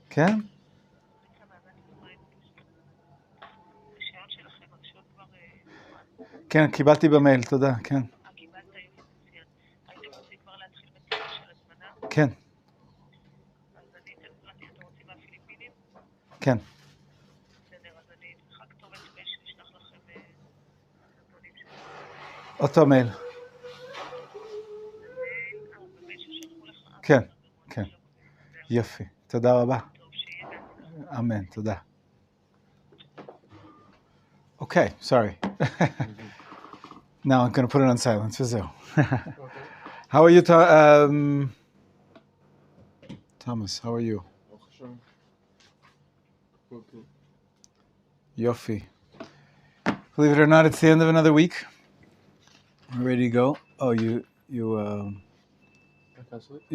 כן? כן, קיבלתי במייל, תודה, כן. כן. כן. אותו מייל. כן, כן. יופי, תודה רבה. אמן, תודה. Okay, sorry. Now I'm going to put it on silence. וזהו. How are you, Thomas? How are you? Yofi. Believe it or not, it's the end of another week. We're ready to go. Oh, you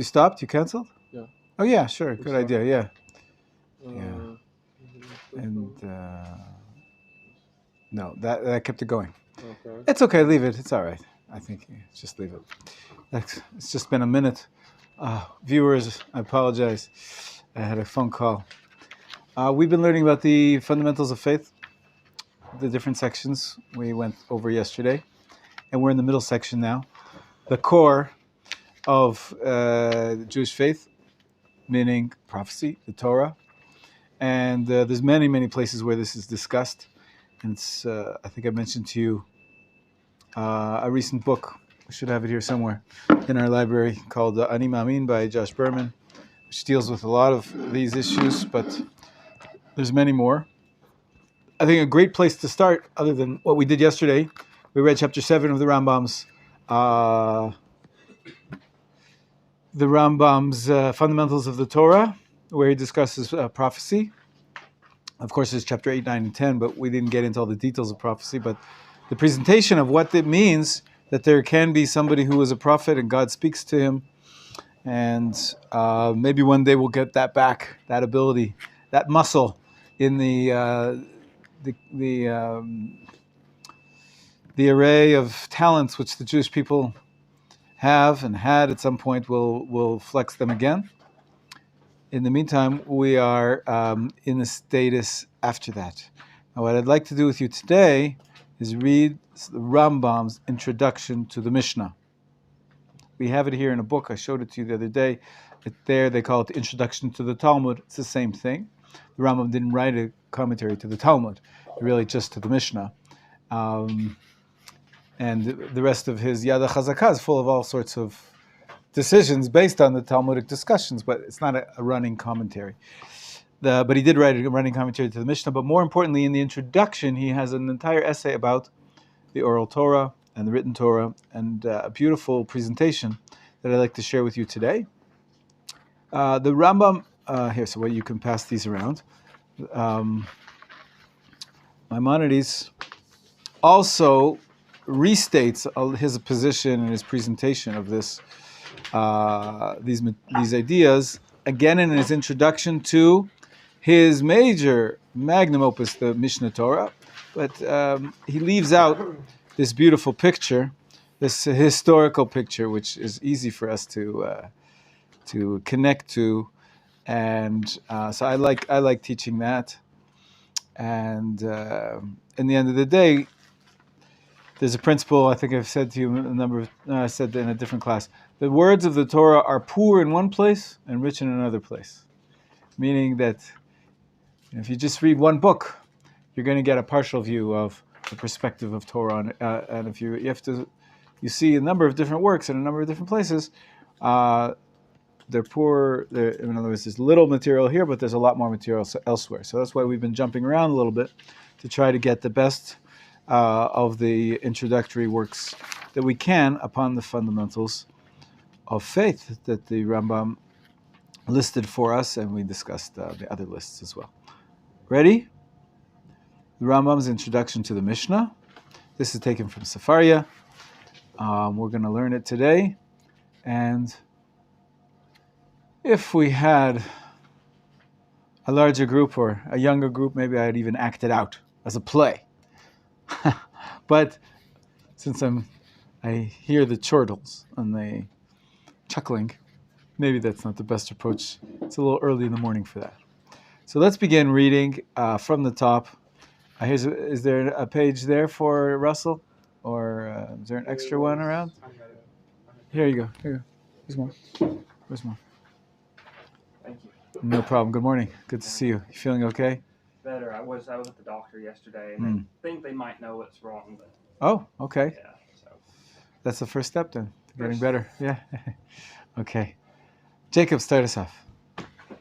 stopped? You canceled? Yeah. Oh yeah, sure. Good idea. Yeah. And no, that kept it going. Okay. It's okay. Leave it. It's all right. I think just leave it. It's just been a minute. Viewers, I apologize. I had a phone call. We've been learning about the fundamentals of faith, the different sections we went over yesterday, and we're in the middle section now. The core of the Jewish faith, meaning prophecy, the Torah, and there's many, many places where this is discussed. And it's, I think I mentioned to you a recent book. We should have it here somewhere in our library called Ani Ma'amin by Josh Berman, which deals with a lot of these issues, but there's many more. I think a great place to start, other than what we did yesterday, we read chapter 7 of the Rambam's Fundamentals of the Torah, where he discusses prophecy. Of course, there's chapter 8, 9, and 10, but we didn't get into all the details of prophecy. But the presentation of what it means that there can be somebody who is a prophet and God speaks to him, and maybe one day we'll get that back, that ability, that muscle in the array of talents which the Jewish people have and had at some point. Will flex them again. In the meantime, we are in the status after that. Now, what I'd like to do with you today is read the Rambam's introduction to the Mishnah. We have it here in a book. I showed it to you the other day. There they call it the Introduction to the Talmud. It's the same thing. The Rambam didn't write a commentary to the Talmud, really just to the Mishnah. And the rest of his Yad HaChazakah is full of all sorts of decisions based on the Talmudic discussions, but it's not a running commentary. But he did write a running commentary to the Mishnah. But more importantly, in the introduction, he has an entire essay about the oral Torah and the written Torah, and a beautiful presentation that I'd like to share with you today. The Rambam, here, so you can pass these around. Maimonides also restates his position and his presentation of this these ideas again in his introduction to his major magnum opus, the Mishnah Torah, but he leaves out this beautiful picture, this historical picture, which is easy for us to connect to, and so I like teaching that. And in the end of the day, there's a principle I think I've said to you I said in a different class. The words of the Torah are poor in one place and rich in another place. Meaning that if you just read one book, you're going to get a partial view of the perspective of Torah. And if you see a number of different works in a number of different places, they're poor. In other words, there's little material here, but there's a lot more material elsewhere. So that's why we've been jumping around a little bit to try to get the best of the introductory works that we can upon the fundamentals of faith that the Rambam listed for us, and we discussed the other lists as well. Ready? The Rambam's introduction to the Mishnah. This is taken from Sefaria. We're going to learn it today, and if we had a larger group or a younger group, maybe I'd even act it out as a play. But since I hear the chortles and the chuckling, maybe that's not the best approach. It's a little early in the morning for that. So let's begin reading from the top. Is there a page there for Russell? Or is there an extra one around? Here you go. Here's one. Where's one? Thank you. No problem. Good morning. Good to see you. You feeling okay? Better. I was at the doctor yesterday, and they think they might know what's wrong, but Oh, okay. yeah. So That's the first step then. Getting better. Yeah. Okay. Jacob, start us off.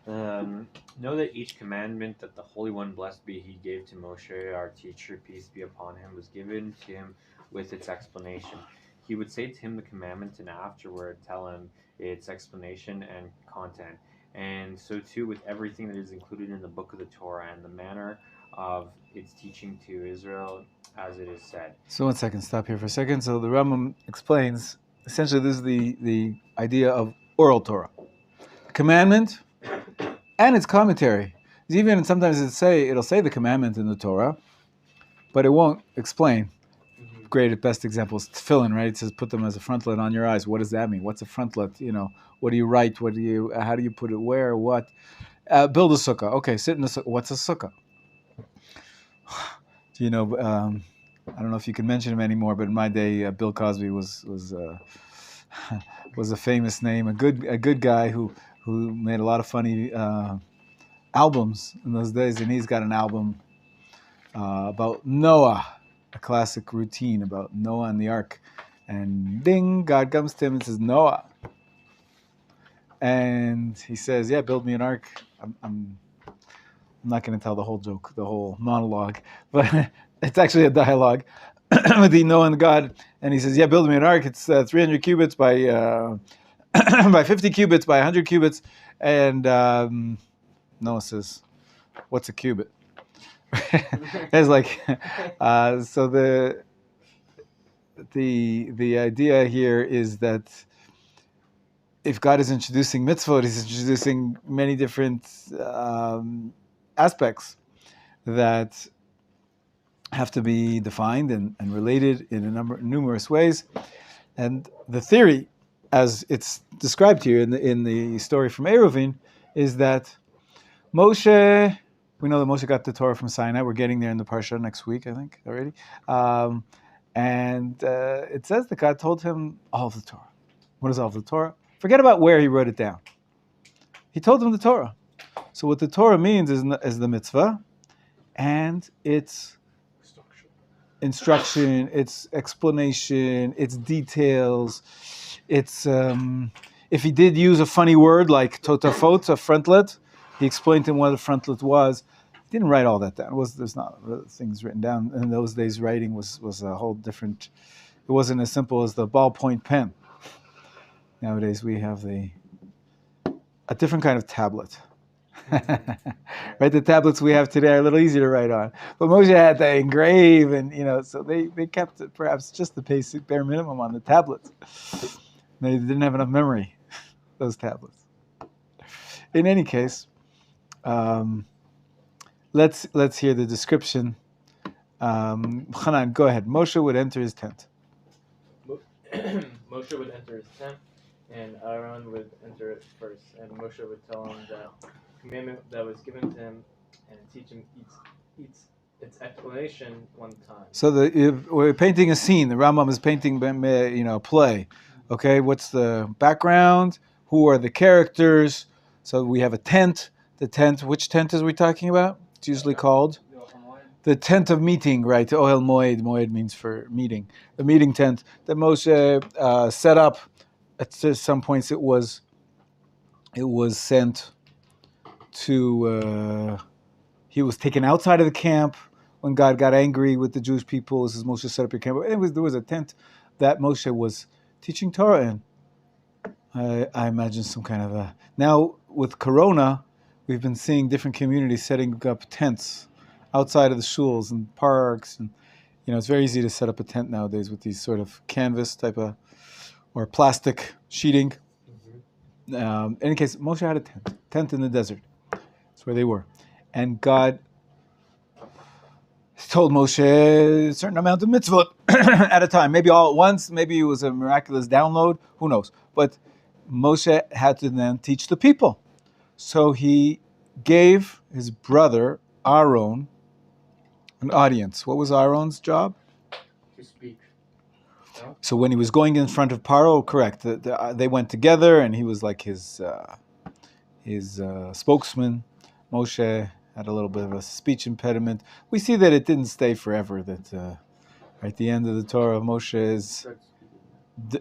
Know that each commandment that the Holy One, blessed be He, gave to Moshe, our teacher, peace be upon him, was given to him with its explanation. He would say to him the commandment and afterward tell him its explanation and content. And so too with everything that is included in the book of the Torah and the manner of its teaching to Israel, as it is said. So 1 second, stop here for a second. So the Rambam explains, essentially this is the idea of oral Torah. Commandment and its commentary. Even sometimes it'll say the commandment in the Torah, but it won't explain. Great, best example is tefillin, right? It says put them as a frontlet on your eyes. What does that mean? What's a frontlet? What do you write? How do you put it where? What? Build a sukkah. Okay, sit in a sukkah. What's a sukkah? I don't know if you can mention him anymore, but in my day, Bill Cosby was a famous name, a good guy who made a lot of funny albums in those days, and he's got an album about Noah, a classic routine about Noah and the ark, and ding, God comes to him and says, Noah, and he says, yeah, build me an ark. I'm not going to tell the whole joke, the whole monologue, but it's actually a dialogue with the Noah and God, and he says, yeah, build me an ark. It's 300 cubits by by 50 cubits by 100 cubits, and Noah says, what's a cubit? It's like, so the idea here is that if God is introducing mitzvot, He's introducing many different aspects that have to be defined and related in numerous ways. And the theory, as it's described here in the story from Eruvin, is that Moshe, we know that Moshe got the Torah from Sinai. We're getting there in the Parsha next week, I think, already. And it says that God told him all of the Torah. What is all of the Torah? Forget about where he wrote it down. He told him the Torah. So what the Torah means is the mitzvah, and its instruction, its explanation, its details. It's if he did use a funny word like totafot, a frontlet, he explained to him what a frontlet was. He didn't write all that down. There's not things written down. In those days, writing was a whole different. It wasn't as simple as the ballpoint pen. Nowadays, we have a different kind of tablet. Right, the tablets we have today are a little easier to write on, but Moshe had to engrave, and so they kept it perhaps just the basic bare minimum on the tablets. They didn't have enough memory, those tablets. In any case, let's hear the description. Hanan, go ahead. Moshe would enter his tent. Moshe would enter his tent, and Aaron would enter it first, and Moshe would tell him that commandment that was given to him and teach him its explanation one time. So we're painting a scene. The Rambam is painting a play. Okay, what's the background? Who are the characters? So we have a tent. The tent, which tent is we talking about? It's usually called the tent of meeting, right? Ohel Moed. Moed means for meeting. The meeting tent that Moshe set up. At some points it was sent to, he was taken outside of the camp when God got angry with the Jewish people. This is Moshe set up your camp. There was a tent that Moshe was teaching Torah in. I imagine some kind of a... Now, with Corona, we've been seeing different communities setting up tents outside of the shuls and parks. And, it's very easy to set up a tent nowadays with these sort of canvas type of, or plastic sheeting. In any case, Moshe had a tent in the desert. That's where they were. And God told Moshe a certain amount of mitzvot at a time. Maybe all at once. Maybe it was a miraculous download. Who knows? But Moshe had to then teach the people. So he gave his brother Aaron an audience. What was Aaron's job? To speak. No? So when he was going in front of Paro, correct, they went together, and he was like his spokesman. Moshe had a little bit of a speech impediment. We see that it didn't stay forever. That at the end of the Torah, Moshe is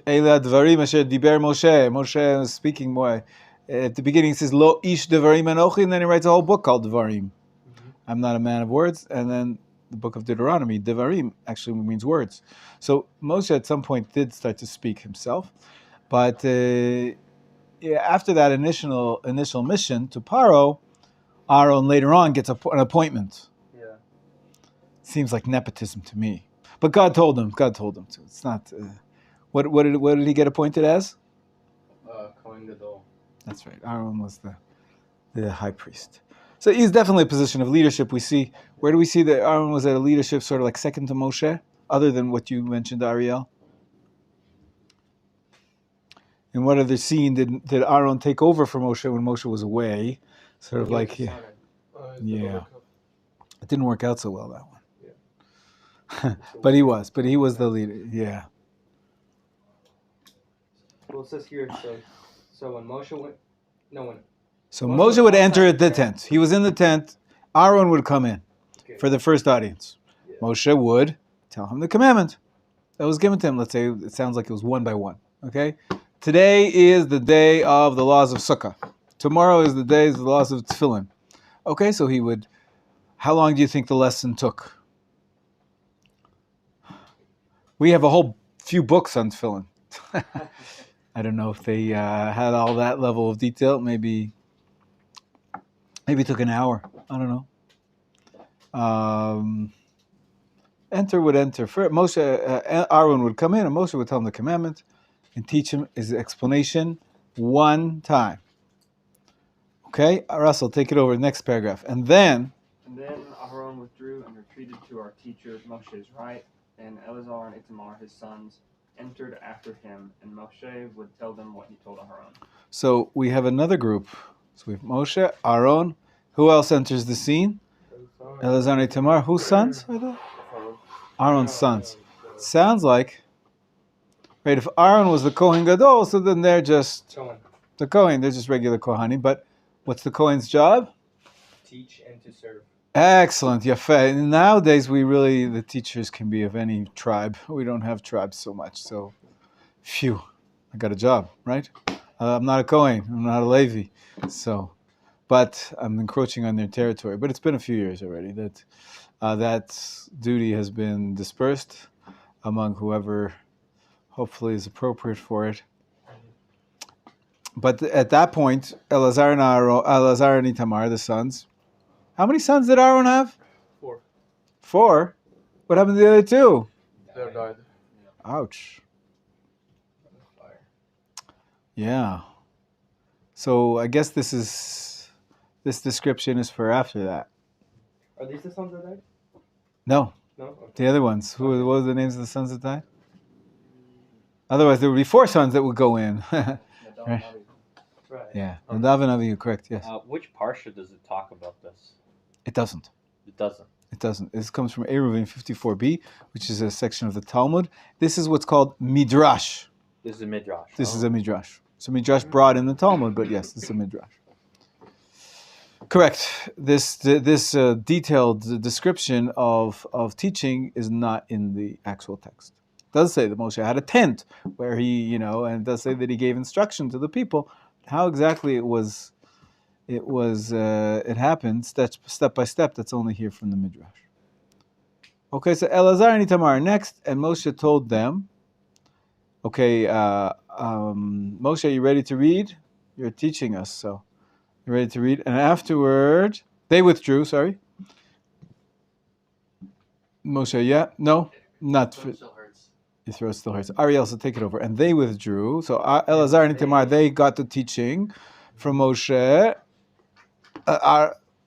Eila Dvarim Asher Diber Moshe. Moshe was speaking more. At the beginning, he says Lo Ish Devarim Anochi, and then he writes a whole book called Dvarim. I'm not a man of words, and then the book of Deuteronomy, Devarim, actually means words. So Moshe at some point did start to speak himself, but after that initial mission to Paro, Aaron later on gets an appointment. Yeah. Seems like nepotism to me, but God told him to. It's not. What did he get appointed as? Kohen Gadol. That's right. Aaron was the high priest. So he's definitely a position of leadership. Where do we see that Aaron was at a leadership sort of like second to Moshe, other than what you mentioned, Ariel? In what other scene did Aaron take over for Moshe when Moshe was away? Sort of like, yeah. It didn't work out so well, that one. Yeah. But he was the leader, yeah. Well, it says here, so when Moshe went, So Moshe would enter the tent. He was in the tent. Aaron would come in for the first audience. Yeah. Moshe would tell him the commandment that was given to him. Let's say it sounds like it was one by one. Okay? Today is the day of the laws of Sukkah. Tomorrow is the day of the laws of Tefillin. Okay, so he would... How long do you think the lesson took? We have a whole few books on Tefillin. I don't know if they had all that level of detail. Maybe it took an hour. I don't know. Enter would enter. Moshe, Aaron would come in, and Moshe would tell him the commandment and teach him his explanation one time. Okay, Russell, take it over. Next paragraph. And then Aaron withdrew and retreated to our teacher Moshe's right, and Eleazar and Itamar, his sons, entered after him, and Moshe would tell them what he told Aaron. So we have another group. So we have Moshe, Aaron. Who else enters the scene? Eleazar and Itamar. Whose sons are they? Aaron's sons. Sounds like, right, if Aaron was the Kohen Gadol, so then they're just the Kohen. They're just regular Kohanim. But what's the Kohen's job? teach and to serve. Excellent, Yafeh. Nowadays, the teachers can be of any tribe. We don't have tribes so much, so phew, I got a job, right? I'm not a Kohen, I'm not a Levi, but I'm encroaching on their territory. But it's been a few years already that that duty has been dispersed among whoever hopefully is appropriate for it. But at that point, Eleazar and Itamar, the sons. How many sons did Aaron have? 4. 4? What happened to the other 2? They died. Ouch. Yeah. So I guess this description is for after that. Are these the sons that died? No. No? Okay. The other ones. What were the names of the sons that died? Otherwise, there would be 4 sons that would go in. Right. Right. Yeah. Nadav and Avihu, correct, yes. Which parsha does it talk about this? It doesn't. It doesn't. It doesn't. This comes from Eruvin 54b, which is a section of the Talmud. This is what's called Midrash. This is a midrash. This is a Midrash. So Midrash brought in the Talmud, but yes, this is a Midrash. Correct. This detailed description of teaching is not in the actual text. It does say that Moshe had a tent where he, and it does say that he gave instruction to the people. How exactly it happened step by step. That's only here from the Midrash. Okay, so Eleazar and Itamar next, and Moshe told them, okay, Moshe, are you ready to read? You're teaching us, so you're ready to read. And afterward, they withdrew, sorry. Moshe, yeah? No? Not for... Your throat still hurts. Ariel, so take it over. And they withdrew. So Eleazar and Itamar, they got the teaching from Moshe.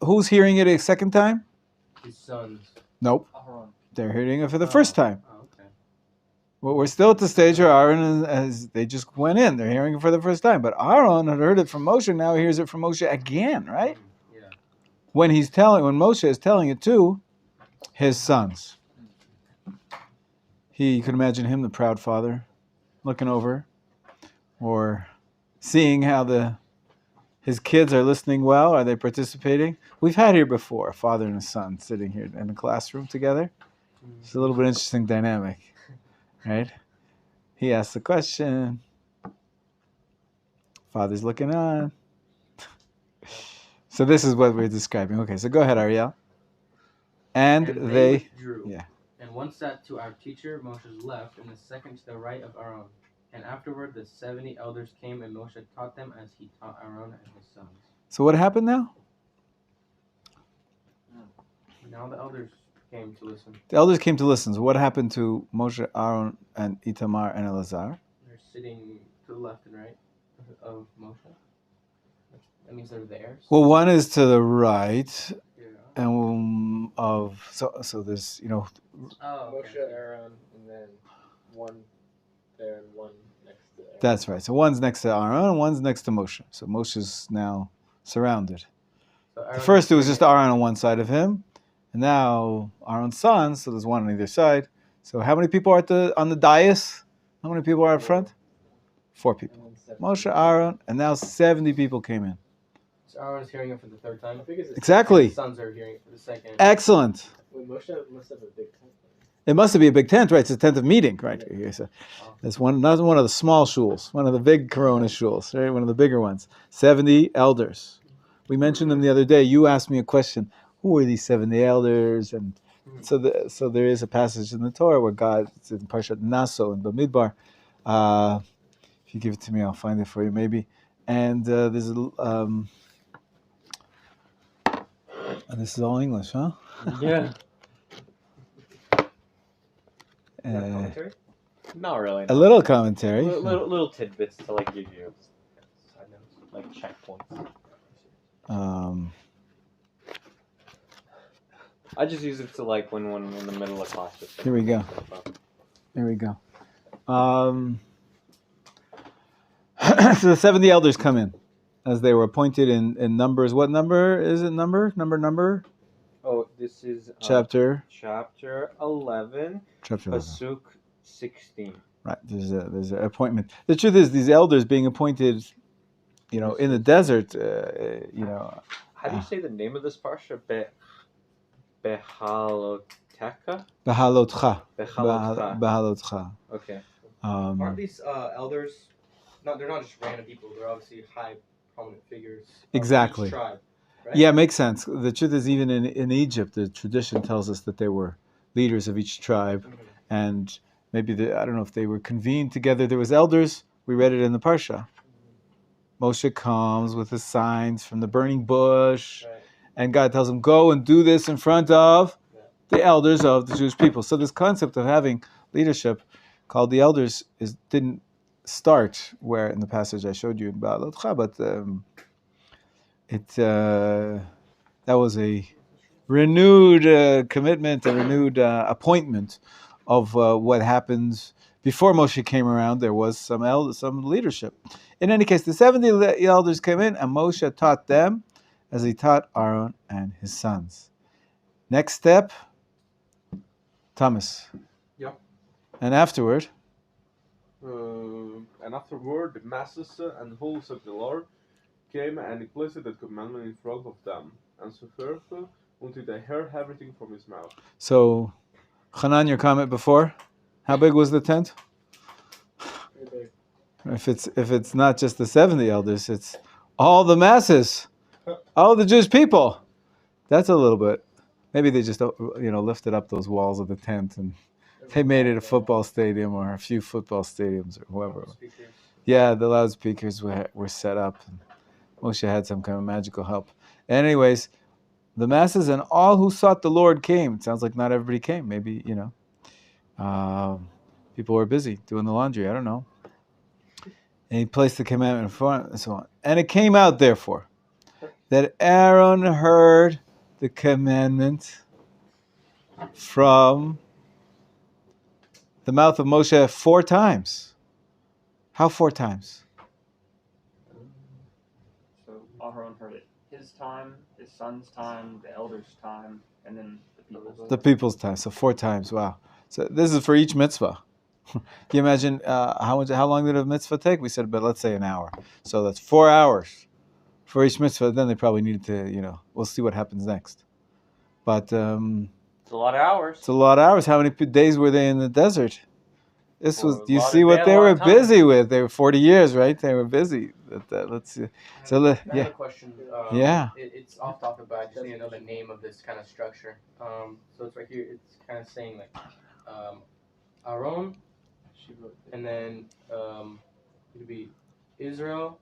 Who's hearing it a second time? His sons. Nope. Aaron. They're hearing it for the first time. Oh, okay. Well, we're still at the stage where Aaron, as they just went in. They're hearing it for the first time. But Aaron had heard it from Moshe. Now he hears it from Moshe again, right? Yeah. when Moshe is telling it to his sons. You could imagine him, the proud father, looking over or seeing how his kids are listening well. Are they participating? We've had here before a father and a son sitting here in a classroom together. It's a little bit interesting dynamic, right? He asks the question. Father's looking on. So this is what we're describing. Okay, so go ahead, Ariel. And they withdrew. Yeah. And one sat to our teacher Moshe's left, and the second to the right of Aaron. And afterward the 70 elders came, and Moshe taught them as he taught Aaron and his sons. So what happened now? Now the elders came to listen. The elders came to listen. So what happened to Moshe, Aaron, and Itamar and Elazar? They're sitting to the left and right of Moshe. That means they're there. Well, one is to the right, Yeah. and so there's Oh, Moshe, okay. Aaron, and then one there and one next to Aaron. that's right. So one's next to Aaron and one's next to Moshe. So Moshe's now surrounded. So At Aaron first it was just Aaron on one side of him, and now Aaron's sons. So there's one on either side. So how many people are on the dais? How many people are up front? 4 people. And then seven. Moshe, Aaron, and now 70 people came in. So Aaron's hearing it for the third time. I think it's Exactly. His sons are hearing it for the second. Excellent. Wait, Moshe must have a big tent. It must be a big tent, right? It's a tent of meeting, right? Okay, so that's not one of the small shuls, one of the big Corona shuls, right? One of the bigger ones. 70 elders. We mentioned them the other day. You asked me a question. Who are these 70 elders? And so there is a passage in the Torah where God, it's in Parshat Naso in Bamidbar. If you give it to me, I'll find it for you maybe. And there's and this is all English, huh? Yeah. Commentary? Not really. A little commentary. Little tidbits to like give you side notes, like checkpoints. I just use it to like when in the middle of class. Just Here we go. Here we go. So the 70 elders come in as they were appointed in Numbers. What number is it? Number? Oh, this is Chapter 11, Chapter 11. Pasuk 16. Right. There's an appointment. The truth is, these elders being appointed, in the desert, How do you say the name of this parsha? Behaloteka? Bahalotcha. Behalotcha. Bahalotcha. Okay. Aren't these elders? They're not just random people. They're obviously high, prominent figures. Of Exactly. each tribe, right? Yeah, it makes sense. The truth is, even in Egypt, the tradition tells us that they were leaders of each tribe, and maybe I don't know if they were convened together. There was elders. We read it in the parsha. Moshe comes with his signs from the burning bush, Right. and God tells him, "Go and do this in front of the elders of the Jewish people." So this concept of having leadership, called the elders, didn't start where in the passage I showed you in Ba'alotcha, but that was a renewed commitment, a renewed appointment of what happened before Moshe came around. There was some leadership. In any case, the 70 elders came in, and Moshe taught them as he taught Aaron and his sons. Next step, Thomas. Yeah. And afterward, And afterward, the masses and the hosts of the Lord came and he placed the commandment in front of them, and so forth until they heard everything from his mouth. so Hanan, your comment before, how big was the tent? Very big. If it's not just the 70 elders, it's all the masses, all the Jewish people. That's a little bit. Maybe they just lifted up those walls of the tent and they made it a football stadium or a few football stadiums or whoever. Speakers. Yeah, the loudspeakers were set up. And Moshe had some kind of magical help. Anyways, the masses and all who sought the Lord came. It sounds like not everybody came. Maybe, people were busy doing the laundry. I don't know. And he placed the commandment in front and so on. And it came out, therefore, that Aaron heard the commandment from the mouth of Moshe 4 times. How 4 times? So Aharon heard it his his time, his son's time, the elders' time, and then the people's time. The people's time. So 4 times. Wow. So this is for each mitzvah. Can you imagine how long did a mitzvah take? We said, but let's say an hour. So that's 4 hours for each mitzvah. Then they probably needed to, we'll see what happens next. But It's a lot of hours. it's a lot of hours. How many days were they in the desert? This For was. a Do you lot see of- what they they had a lot were of time. busy with? They were 40 years, right? They were busy. Let's see. So I have yeah, a question. Yeah. It's off topic, but I just need to know the name of this kind of structure. So it's right here. It's kind of saying like, Aaron, and then it'd be Israel,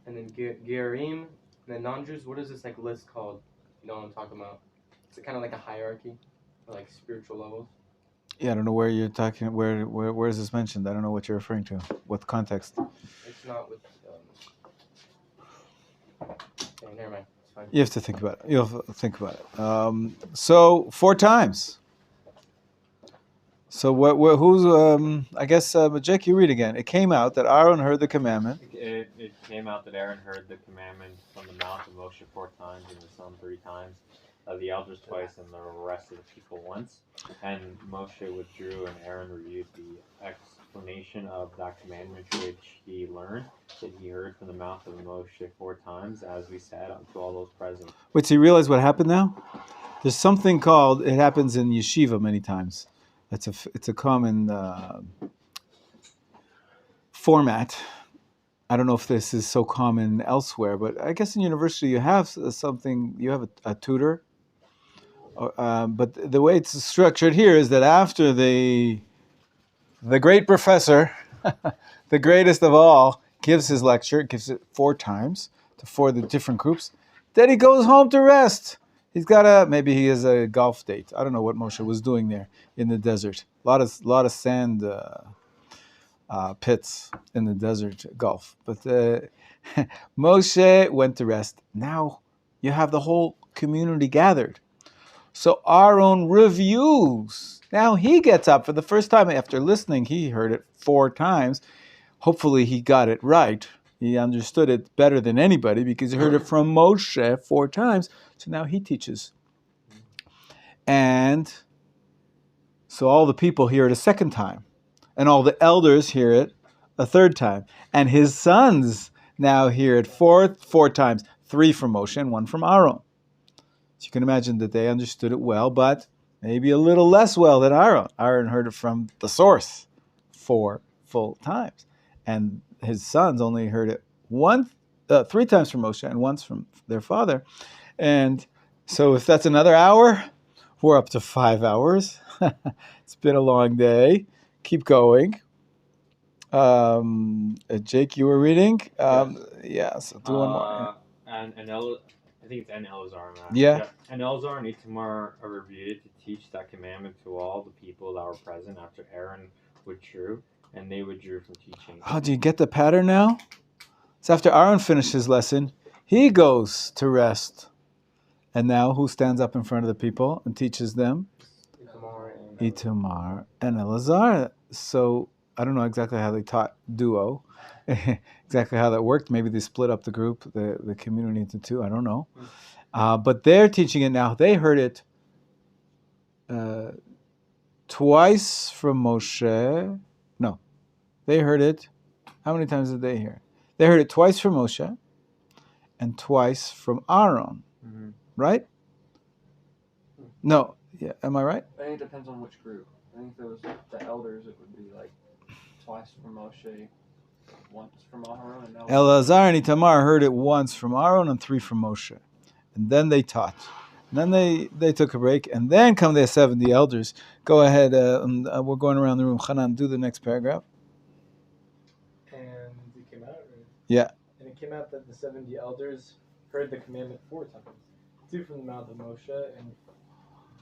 and then Gerim, and then non-Jews. What is this like list called? You know what I'm talking about? It's kind of like a hierarchy, or like spiritual levels. yeah. I don't know where you're talking. Where is this mentioned? I don't know what you're referring to. What context? It's not with. Okay, never mind. It's fine. You have to think about it. You'll have to think about it. So 4 times. So who's? I guess Jake, you read again. It came out that Aaron heard the commandment. It came out that Aaron heard the commandment from the mouth of Moshe 4 times and the son 3 times, the elders twice, and the rest of the people once. And Moshe withdrew, and Aaron reviewed the explanation of that commandment which he learned, that he heard from the mouth of Moshe 4 times, as we said, unto all those present. Wait, so you realize what happened now? There's something called. It happens in yeshiva many times. It's a common format. I don't know if this is so common elsewhere, but I guess in university you have something. You have a tutor. But the way it's structured here is that after the great professor, the greatest of all, gives his lecture, gives it 4 times to 4 the different groups, then he goes home to rest. Maybe he has a golf date. I don't know what Moshe was doing there in the desert. A lot of sand pits in the desert golf. But Moshe went to rest. Now you have the whole community gathered. So Aaron reviews. Now he gets up for the first time after listening. He heard it 4 times. Hopefully he got it right. He understood it better than anybody because he heard it from Moshe 4 times. So now he teaches. And so all the people hear it a second time. And all the elders hear it a 3rd time. And his sons now hear it 4 times. 3 from Moshe and 1 from Aaron. So you can imagine that they understood it well, but maybe a little less well than Aaron. Aaron heard it from the source 4 full times. And his sons only heard it 3 times from Moshe and once from their father. And so if that's another hour, we're up to 5 hours. It's been a long day. Keep going. Jake, you were reading? So do one more. I think it's Elazar. Yeah. And Elazar and Itamar are reviewed to teach that commandment to all the people that were present after Aaron withdrew, and they withdrew from teaching. Oh, do you get the pattern now? So after Aaron finished his lesson, he goes to rest. And now who stands up in front of the people and teaches them? Itamar and Elazar. So I don't know exactly how they taught duo, exactly how that worked. Maybe they split up the group, the community into 2. I don't know. But they're teaching it now. They heard it twice from Moshe. No, they heard it. How many times did they hear it? They heard it twice from Moshe and twice from Aaron. Mm-hmm. Right? No. Yeah. Am I right? I think it depends on which group. I think if it was the elders, it would be like twice from Moshe, once from Aaron, and Elazar and Itamar heard it once from Aaron and 3 from Moshe. And then they taught. And then they took a break. And then come the 70 elders. Go ahead. We're going around the room. Hanan, do the next paragraph. And it came out? Or? Yeah. And it came out that the 70 elders heard the commandment 4 times. 2 from the mouth of Moshe, and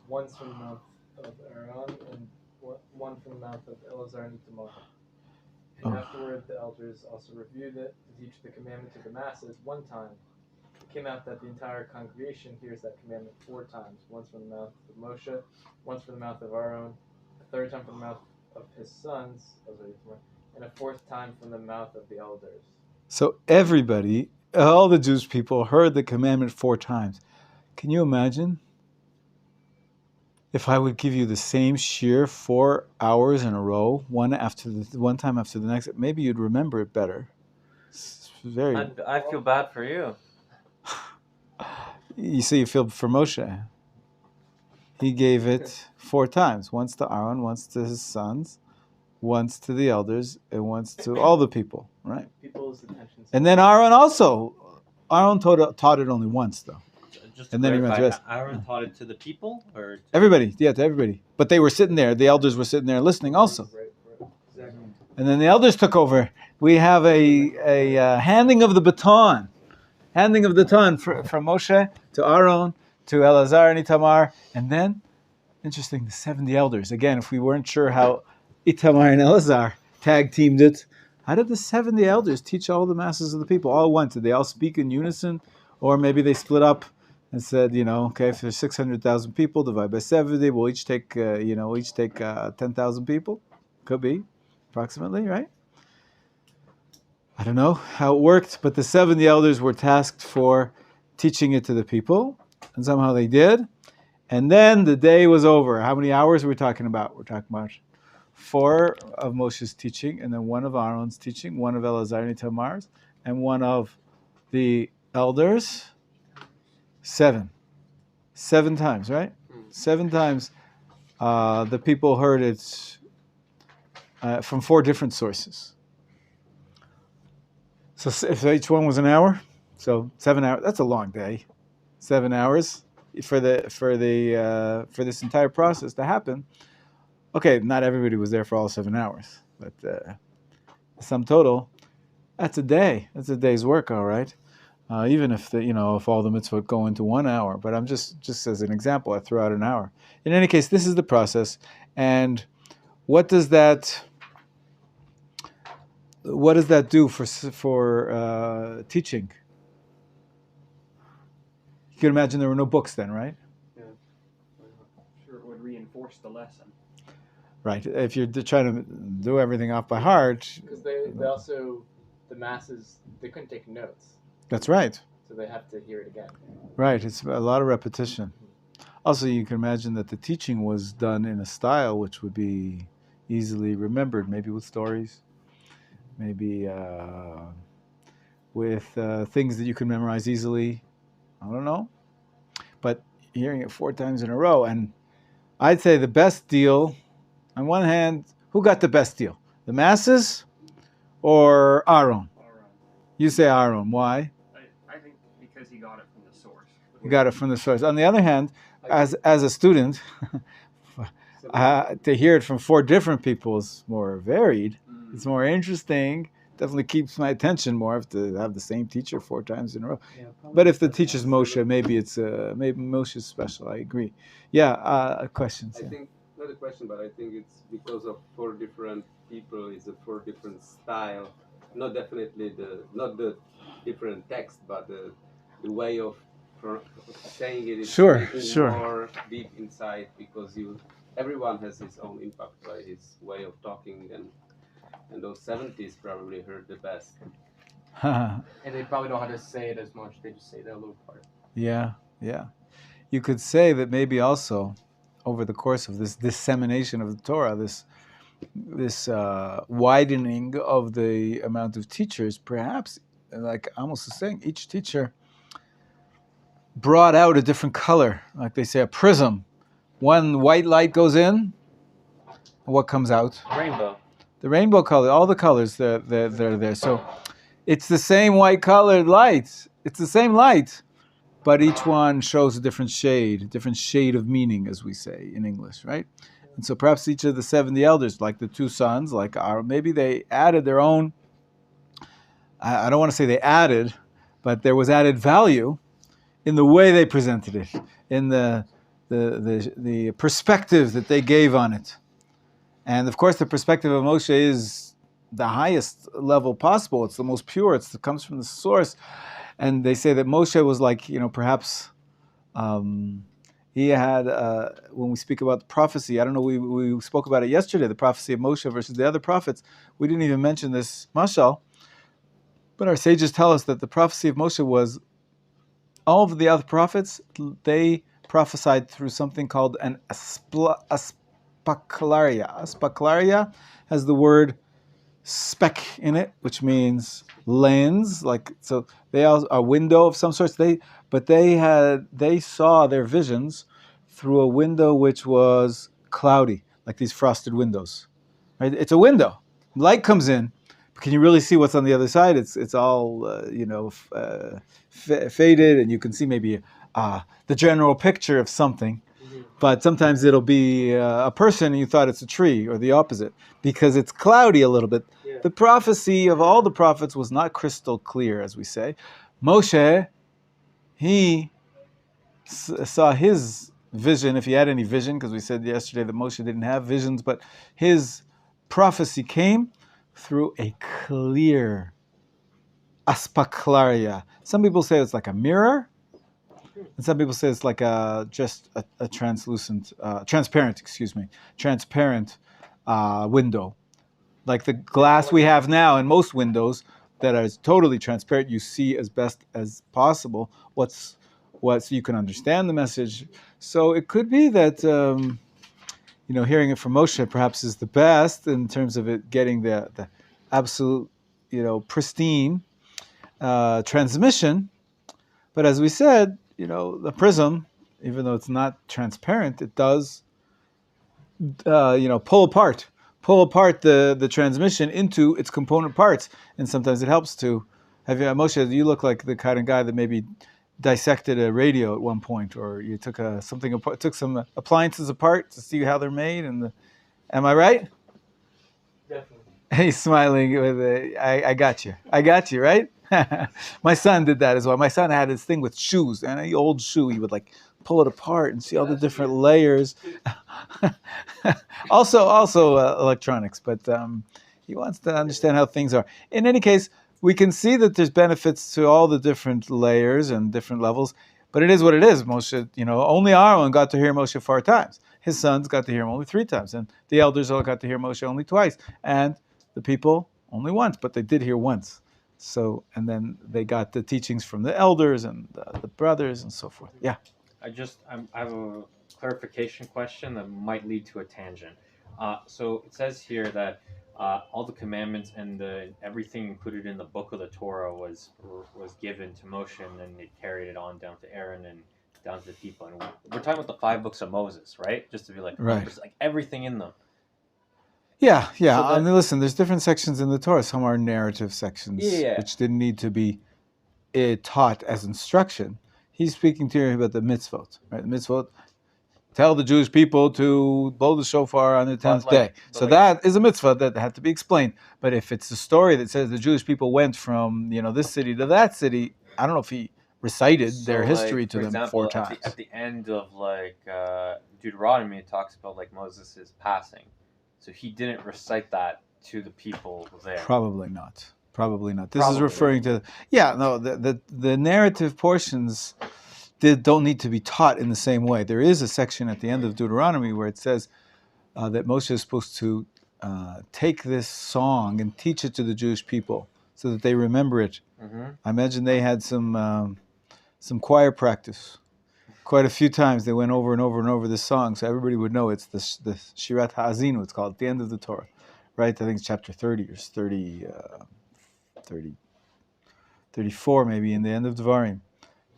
once from the mouth of Aaron, and 1 from the mouth of Elazar and Itamar. And afterward, the elders also reviewed it to teach the commandment to the masses 1 time. It came out that the entire congregation hears that commandment 4 times. Once from the mouth of Moshe, once from the mouth of Aaron, a 3rd time from the mouth of his sons, and a 4th time from the mouth of the elders. So everybody all the Jewish people heard the commandment 4 times. Can you imagine if I would give you the same shir 4 hours in a row, one time after the next? Maybe you'd remember it better. It's very. I feel bad for you. You see, you feel for Moshe. He gave it 4 times. Once to Aaron, once to his sons, once to the elders, and once to all the people, right? People's attention. And then Aaron also. Aaron taught it only once, though. Just And then he went to rest. Aaron taught it to the people, or to Everybody, yeah, to everybody. But they were sitting there. The elders were sitting there listening also. Right. Exactly. And then the elders took over. We have a handing of the baton. Handing of the baton from Moshe to Aaron, to Elazar and Itamar. And then, interesting, the 70 elders. Again, if we weren't sure how Itamar and Elazar tag teamed it, how did the 70 elders teach all the masses of the people all at once? Did they all speak in unison? Or maybe they split up and said, okay, if there's 600,000 people, divide by 70, we'll each take 10,000 people. Could be, approximately, right? I don't know how it worked, but the 70 elders were tasked for teaching it to the people, and somehow they did. And then the day was over. How many hours are we talking about? We're talking about 4 of Moshe's teaching, and then 1 of Aaron's teaching, 1 of Elazar and Itamar's, and 1 of the elders. 7 times, right? 7 times the people heard it from 4 different sources. So if each one was an hour, so 7 hours. That's a long day. 7 hours for this entire process to happen. Okay, not everybody was there for all 7 hours, but sum total, that's a day. That's a day's work, all right. Even if if all the mitzvot go into 1 hour, but I'm just as an example, I threw out an hour. In any case, this is the process, and what does that do for teaching? You can imagine there were no books then, right? Yeah. Sure, it would reinforce the lesson. Right. If you're trying to do everything off by heart, Because they also, the masses, they couldn't take notes. That's right. So they have to hear it again. Right. It's a lot of repetition. Also, you can imagine that the teaching was done in a style which would be easily remembered, maybe with stories, maybe with things that you can memorize easily. I don't know. But hearing it 4 times in a row, and I'd say the best deal, on one hand, who got the best deal? The masses or Aaron? You say Aaron. Why? I think because he got it from the source. You got it from the source. On the other hand, as a student, to hear it from 4 different people is more varied. It's more interesting. Definitely keeps my attention more if to have the same teacher 4 times in a row. Yeah, but if the teacher's Moshe, maybe Moshe's special. I agree. Yeah, questions. I think not a question, but I think it's because of 4 different people. It's a 4 different style. Not definitely not the different text, but the way of saying it is Sure. more deep inside, because everyone has his own impact by his way of talking, and those 70s probably heard the best. And they probably don't know how to say it as much. They just say that little part. Yeah. You could say that maybe also over the course of this dissemination of the Torah, this widening of the amount of teachers, perhaps, like Amos is saying, each teacher brought out a different color, like they say, a prism. One white light goes in, and what comes out? rainbow. The rainbow color, all the colors, they're there. So it's the same white colored light. It's the same light, but each one shows a different shade of meaning, as we say in English, right? And so perhaps each of the 70 elders, like the 2 sons, like maybe they added their own, I don't want to say they added, but there was added value in the way they presented it, in the perspective that they gave on it. And of course, the perspective of Moshe is the highest level possible. It's the most pure. It comes from the source. And they say that Moshe was like, perhaps he had, when we speak about the prophecy, I don't know, we spoke about it yesterday, the prophecy of Moshe versus the other prophets. We didn't even mention this mashal. But our sages tell us that the prophecy of Moshe was all of the other prophets, they prophesied through something called an aspaclaria. Aspaclaria has the word spec in it, which means lens, like, so they are a window of some sorts. They saw their visions through a window which was cloudy, like these frosted windows. Right? It's a window. Light comes in, but can you really see what's on the other side? It's all faded, and you can see maybe the general picture of something. But sometimes it'll be a person and you thought it's a tree, or the opposite, because it's cloudy a little bit. Yeah. The prophecy of all the prophets was not crystal clear, as we say. Moshe, he saw his vision, if he had any vision, because we said yesterday that Moshe didn't have visions, but his prophecy came through a clear aspaklaria. Some people say it's like a mirror, and some people say it's like just a transparent window. Like the glass we have now in most windows that are totally transparent, you see as best as possible what's so you can understand the message. So it could be that hearing it from Moshe perhaps is the best in terms of it getting the absolute pristine transmission. But as we said, the prism, even though it's not transparent, it does pull apart the transmission into its component parts, and sometimes it helps to have Moshe. You look like the kind of guy that maybe dissected a radio at one point, or you took some appliances apart to see how they're made. Am I right? Definitely. He's smiling with I got you, right? My son did that as well. My son had this thing with shoes, and an old shoe, he would like pull it apart and see all the different layers. also electronics, but he wants to understand how things are. In any case, we can see that there's benefits to all the different layers and different levels, but it is what it is. Moshe, only Aaron got to hear Moshe 4 times. His sons got to hear him only 3 times, and the elders all got to hear Moshe only twice, and the people only once, but they did hear once. So, and then they got the teachings from the elders and the brothers and so forth. Yeah. I have a clarification question that might lead to a tangent. So it says here that all the commandments and everything included in the book of the Torah was given to Moshe, and then they carried it on down to Aaron and down to the people. And we're talking about the 5 books of Moses, right? Just to be like, right, like everything in them. Yeah. So listen, there's different sections in the Torah. Some are narrative sections, which didn't need to be taught as instruction. He's speaking to you about the mitzvot, right? The mitzvot, tell the Jewish people to blow the shofar on the 10th day. So that is a mitzvah that had to be explained. But if it's a story that says the Jewish people went from this city to that city, I don't know if he recited their history to them 4 times. At the end of Deuteronomy, it talks about Moses' passing. So he didn't recite that to the people there. Probably not. This is referring to the narrative portions don't need to be taught in the same way. There is a section at the end of Deuteronomy where it says that Moshe is supposed to take this song and teach it to the Jewish people so that they remember it. Mm-hmm. I imagine they had some choir practice. Quite a few times they went over and over and over this song, so everybody would know it's the Shirat Ha'azinu, it's called, at the end of the Torah, right? I think it's chapter 30 or 34 maybe, in the end of Devarim.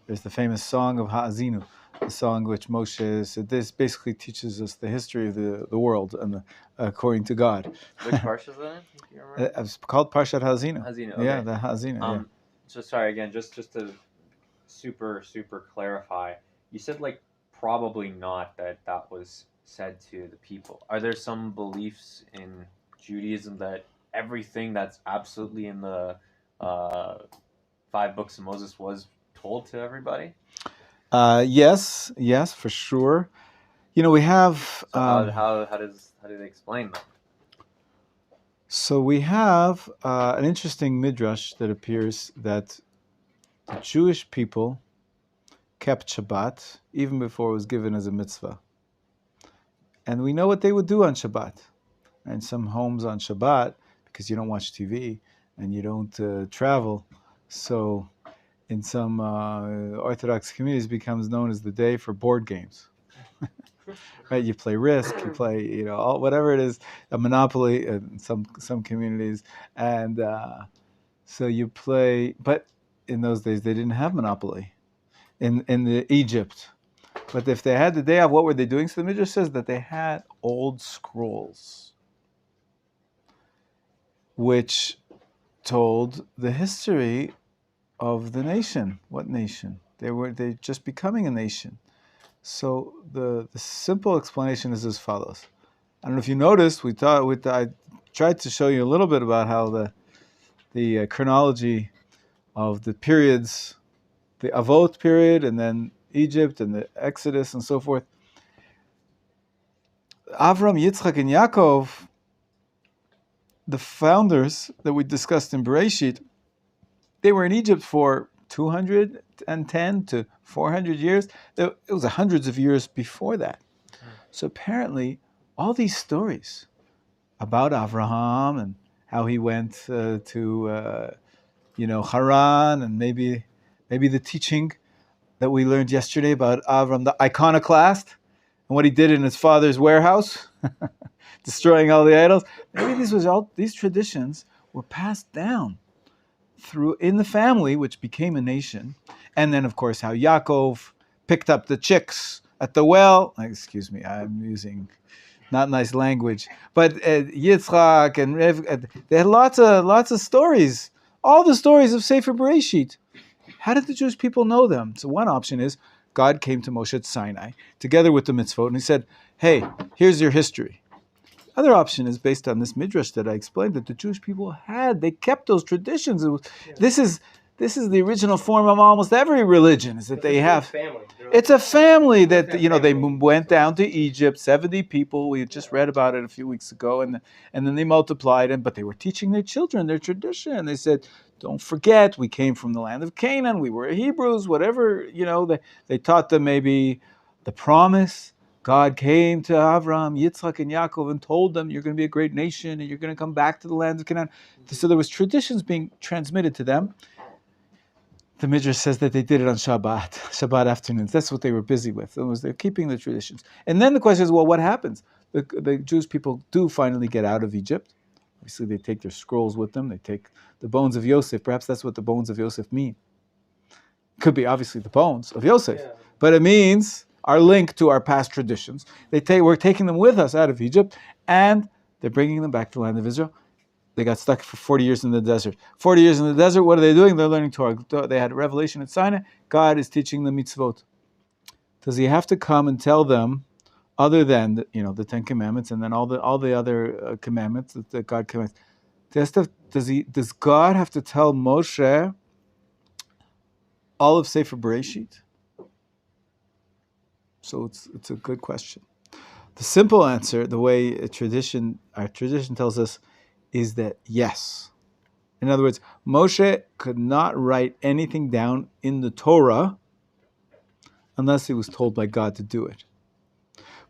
There's the famous song of Ha'azinu, the song which Moshe said, this basically teaches us the history of the world and according to God. Which parsha is that in? It's called Parshat Ha'azinu. Ha'azinu, okay. Yeah, the Ha'azinu. So sorry again, just to super clarify. You said probably not that was said to the people. Are there some beliefs in Judaism that everything that's absolutely in the 5 books of Moses was told to everybody? Yes, for sure. We have. So how do they explain that? So we have an interesting midrash that appears that the Jewish people kept Shabbat even before it was given as a mitzvah. And we know what they would do on Shabbat. And some homes on Shabbat, because you don't watch TV, and you don't travel. So in some Orthodox communities, it becomes known as the day for board games. Right? You play Risk, you play, whatever it is, a Monopoly in some communities, and so you play. But in those days, they didn't have Monopoly in the Egypt. But if they had the day off, what were they doing? So the Midrash says that they had old scrolls, which told the history of the nation. What nation? They're just becoming a nation. So the simple explanation is as follows. I don't know if you noticed. I tried to show you a little bit about how the chronology of the periods, the Avot period, and then Egypt and the Exodus and so forth. Avram, Yitzchak, and Yaakov, the founders that we discussed in Bereshit, they were in Egypt for 210 to 400 years. It was hundreds of years before that. So apparently, all these stories about Avraham and how he went to Haran, and maybe the teaching that we learned yesterday about Avram, the iconoclast, and what he did in his father's warehouse, destroying all the idols. Maybe these traditions were passed down through in the family, which became a nation, and then of course how Yaakov picked up the chicks at the well. Excuse me, I'm using not nice language, but Yitzchak and Rev, they had lots of stories, all the stories of Sefer Bereshit. How did the Jewish people know them? So one option is God came to Moshe at Sinai together with the mitzvot, and he said, "Hey, here's your history." Other option is based on this midrash that I explained that the Jewish people they kept those traditions. This is the original form of almost every religion, is that they have. Family. It's a family that they went down to Egypt, 70 people. We just read about it a few weeks ago, and then they multiplied it. But they were teaching their children their tradition. They said, "Don't forget, we came from the land of Canaan. We were Hebrews. Whatever they taught them maybe the promise." God came to Avram, Yitzchak, and Yaakov and told them, "You're going to be a great nation, and you're going to come back to the land of Canaan." So there was traditions being transmitted to them. The Midrash says that they did it on Shabbat afternoons. That's what they were busy with. They're keeping the traditions. And then the question is, well, what happens? The Jewish people do finally get out of Egypt. Obviously, they take their scrolls with them. They take the bones of Yosef. Perhaps that's what the bones of Yosef mean. Could be obviously the bones of Yosef, but it means our link to our past traditions. We're taking them with us out of Egypt, and they're bringing them back to the land of Israel. They got stuck for 40 years in the desert. 40 years in the desert, what are they doing? They're learning Torah. They had a revelation at Sinai. God is teaching them mitzvot. Does he have to come and tell them, other than the Ten Commandments and then all the other commandments that God commands? Does God have to tell Moshe all of Sefer Bereshit? So it's a good question. The simple answer, the way our tradition tells us, is that yes. In other words, Moshe could not write anything down in the Torah unless he was told by God to do it.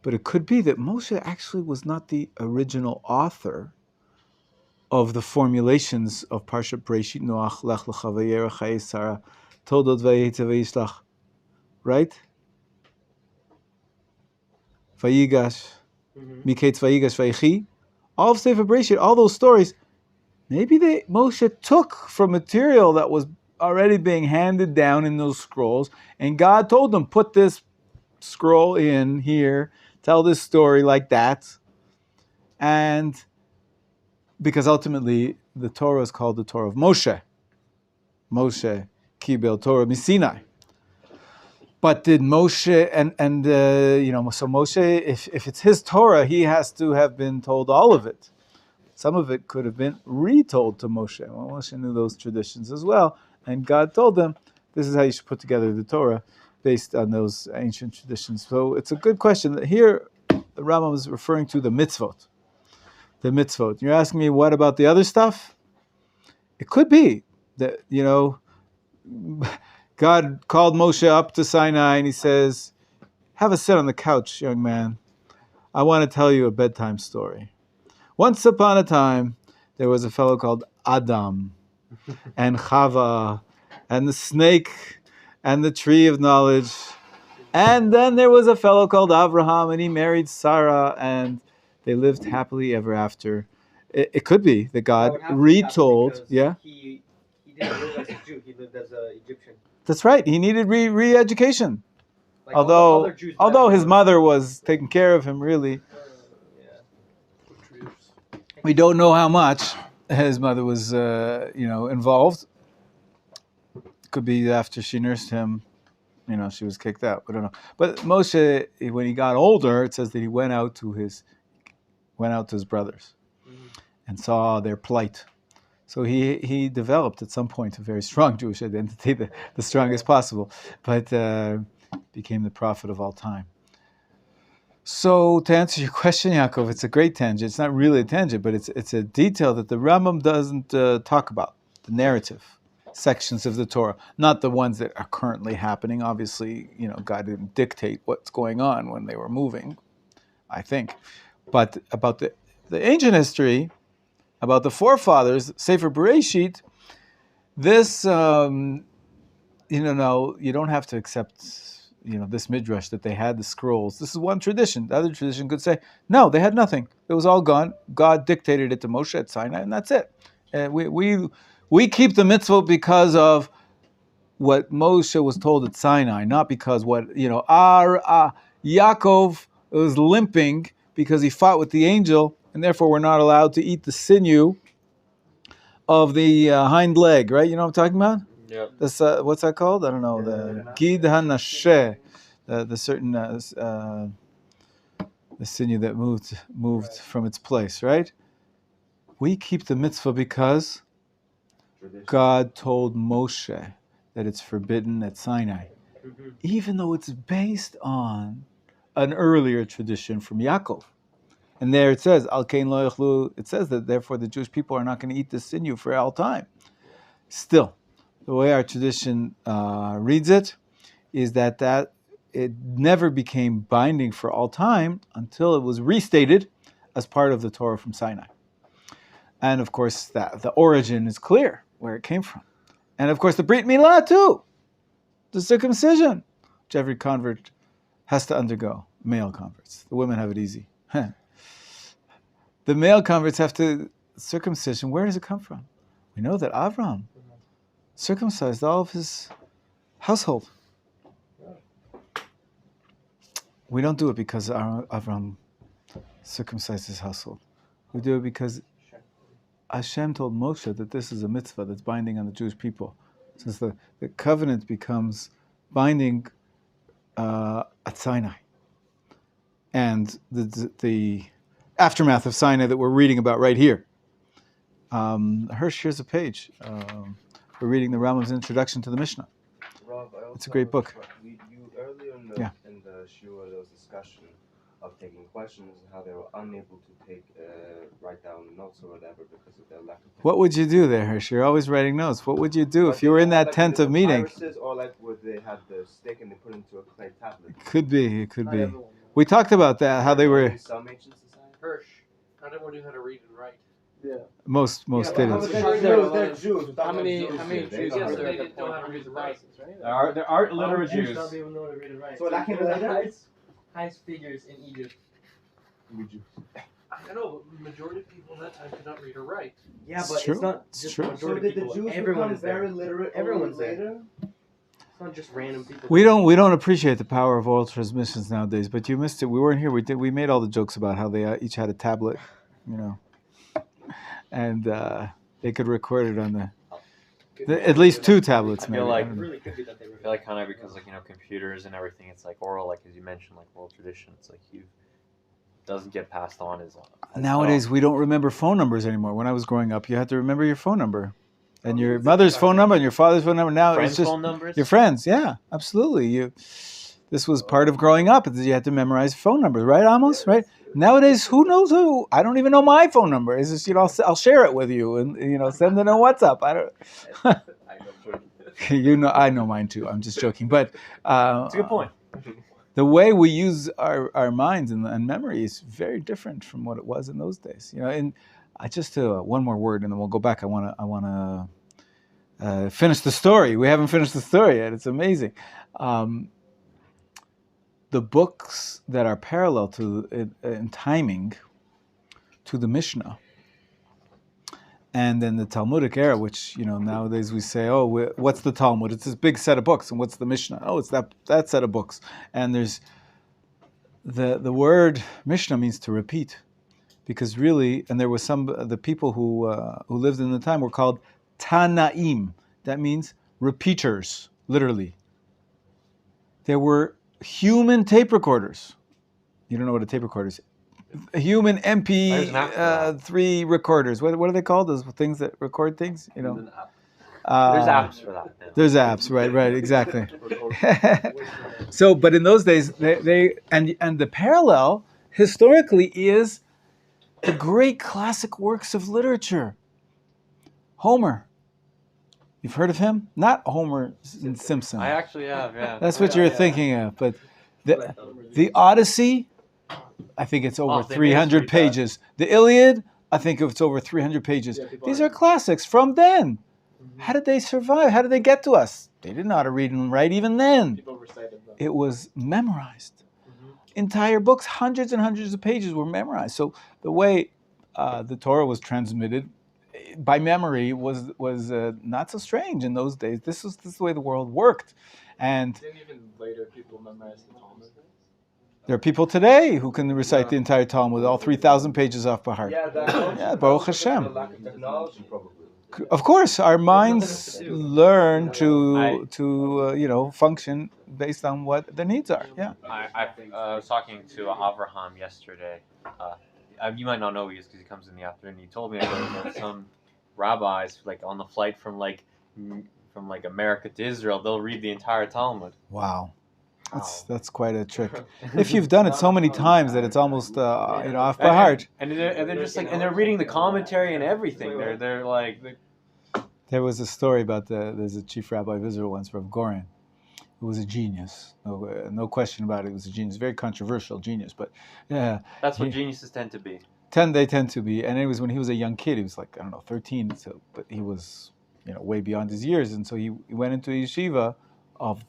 But it could be that Moshe actually was not the original author of the formulations of Parshat Bereshit, Noach, Lech Lecha Vayera, Chayei Sarah, Toldot Vayetze Vayishlach, right? Vayigash, Miketz Vayigash Vayichi, all of Sefer Bereshit, all those stories, maybe Moshe took from material that was already being handed down in those scrolls, and God told them, put this scroll in here, tell this story like that, and because ultimately the Torah is called the Torah of Moshe. Moshe Kibel Torah Misinai. But did Moshe so Moshe, if it's his Torah, he has to have been told all of it. Some of it could have been retold to Moshe. Well, Moshe knew those traditions as well, and God told them, this is how you should put together the Torah based on those ancient traditions. So it's a good question. Here, the Rambam is referring to the mitzvot. The mitzvot. You're asking me, what about the other stuff? It could be that, God called Moshe up to Sinai and he says, have a sit on the couch, young man. I want to tell you a bedtime story. Once upon a time, there was a fellow called Adam. and Chava, and the snake, and the tree of knowledge. And then there was a fellow called Abraham, and he married Sarah, and they lived happily ever after. It could be that God retold. Yeah, He didn't live as a Jew. He lived as an Egyptian. that's right. He needed re-education. Like all the Although other Jews although back his then. mother was taking care of him, really, Yeah. we don't know how much his mother was, involved. Could be after she nursed him, she was kicked out. We don't know. But Moshe, when he got older, it says that he went out to his brothers and saw their plight. So he developed at some point a very strong Jewish identity, the strongest possible, but became the prophet of all time. So to answer your question, Yaakov, it's a great tangent. It's not really a tangent, but it's a detail that the Rambam doesn't talk about, the narrative sections of the Torah, not the ones that are currently happening. Obviously, God didn't dictate what's going on when they were moving, I think. But about the ancient history, about the forefathers, Sefer Bereshit, this, no, you don't have to accept, this midrash that they had the scrolls. This is one tradition. The other tradition could say, no, they had nothing. It was all gone. God dictated it to Moshe at Sinai, and that's it. And we keep the mitzvah because of what Moshe was told at Sinai, not because Yaakov was limping because he fought with the angel, and therefore we're not allowed to eat the sinew of the hind leg, right? You know what I'm talking about? Yep. This, what's that called? I don't know. The Gid HaNasheh, the certain the sinew that moved from its place, right? We keep the mitzvah because God told Moshe that it's forbidden at Sinai, even though it's based on an earlier tradition from Yaakov. And there it says, Al Kain Lo Yachlu, it says that therefore the Jewish people are not going to eat the sinew for all time. Still, the way our tradition reads it is that it never became binding for all time until it was restated as part of the Torah from Sinai. And of course, the origin is clear, where it came from. And of course, the Brit Milah too, the circumcision, which every convert has to undergo, male converts. The women have it easy. The male converts have to, circumcision, where does it come from? We know that Avram circumcised all of his household. We don't do it because Avram circumcised his household. We do it because Hashem told Moshe that this is a mitzvah that's binding on the Jewish people. Since the covenant becomes binding at Sinai. And the aftermath of Sinai that we're reading about right here. Hirsch, here's a page. We're reading the Rambam's introduction to the Mishnah. Rob, It's a great book. You earlier in the shiur there was discussion of taking questions and how they were unable to write down notes or whatever because of their lack of. What would you do there, Hirsch? You're always writing notes. What would you do if you were in that tent of meeting? Or like where they had the stick and they put it into a clay tablet. It could be. We talked about that, how they were. Some ancient society. Hirsch. Not everyone knew how to read and write. Yeah. Most didn't. They're Jews. How many Jews Yes, are they there? didn't know how to read and write. There are illiterate Jews. Don't even know how to read and write. So that came later? Highest figures in Egypt. I know, but the majority of people in that time could not read or write. Yeah, It's but true. it's not It's just true. majority So did the people. Jews Everyone become is there. very literate Everyone's later? It's not just random people. We don't appreciate the power of oral transmissions nowadays, but you missed it. We weren't here. We made all the jokes about how they each had a tablet, and they could record it on at least two tablets. I feel Maybe. like I don't know. really could be that they were. I feel like kind of because computers and everything, it's like oral, like as you mentioned, like oral tradition. It's like doesn't get passed on as Nowadays, we don't remember phone numbers anymore. When I was growing up, you had to remember your phone number, and your mother's phone number, and your father's phone number. Now friends' it's just phone numbers. your friends. Yeah, absolutely. This was part of growing up. You had to memorize phone numbers, right, Amos? Right. Nowadays, who knows who? I don't even know my phone number. It's just I'll share it with you, and send it on WhatsApp. I don't. I know mine too. I'm just joking, but That's a good point. The way we use our minds and memory is very different from what it was in those days. And I just one more word, and then we'll go back. I want to finish the story. We haven't finished the story yet. It's amazing. The books that are parallel to in timing to the Mishnah, and then the Talmudic era, which nowadays we say, oh, what's the Talmud? It's this big set of books, and what's the Mishnah? Oh, it's that set of books. And there's the word Mishnah means to repeat, because really, and there was the people who lived in the time were called Tanaim. That means repeaters, literally. There were human tape recorders. You don't know what a tape recorder is. Human MP3 recorders. What are they called? Those things that record things? There's apps for that now. There's apps, right, exactly. So, but in those days, they and the parallel historically is the great classic works of literature. Homer. You've heard of him? Not Homer Simpson. I actually have, yeah. That's what you're thinking of. But the Odyssey, I think it's over 300 pages. The Iliad, I think it's over 300 pages. These are classics from then. How did they survive? How did they get to us? They didn't know how to read and write even then. People recited them. It was memorized. Entire books, hundreds and hundreds of pages were memorized. So the way the Torah was transmitted by memory was not so strange in those days. This is the way the world worked. And Didn't even later people memorize the Talmud? there are people today who can recite the entire Talmud, all 3,000 pages off by heart. Yeah, Baruch Hashem. Lack of technology, probably. Of course, our minds learn to function based on what the needs are. Yeah. I was talking to Avraham yesterday. You might not know who he is because he comes in the afternoon. He told me that some rabbis, like on the flight from America to Israel, they'll read the entire Talmud. Wow. That's quite a trick. If you've done it so many times that it's almost off by heart. And they're just like, and they're reading the commentary and everything. They're like. There was a story about there's a chief rabbi of Israel once, Rav Goren, who was a genius. No question about it. He was a genius, very controversial genius, but yeah. That's what geniuses tend to be. They tend to be, and it was when he was a young kid. He was like 13. So, but he was way beyond his years, and so he went into a yeshiva of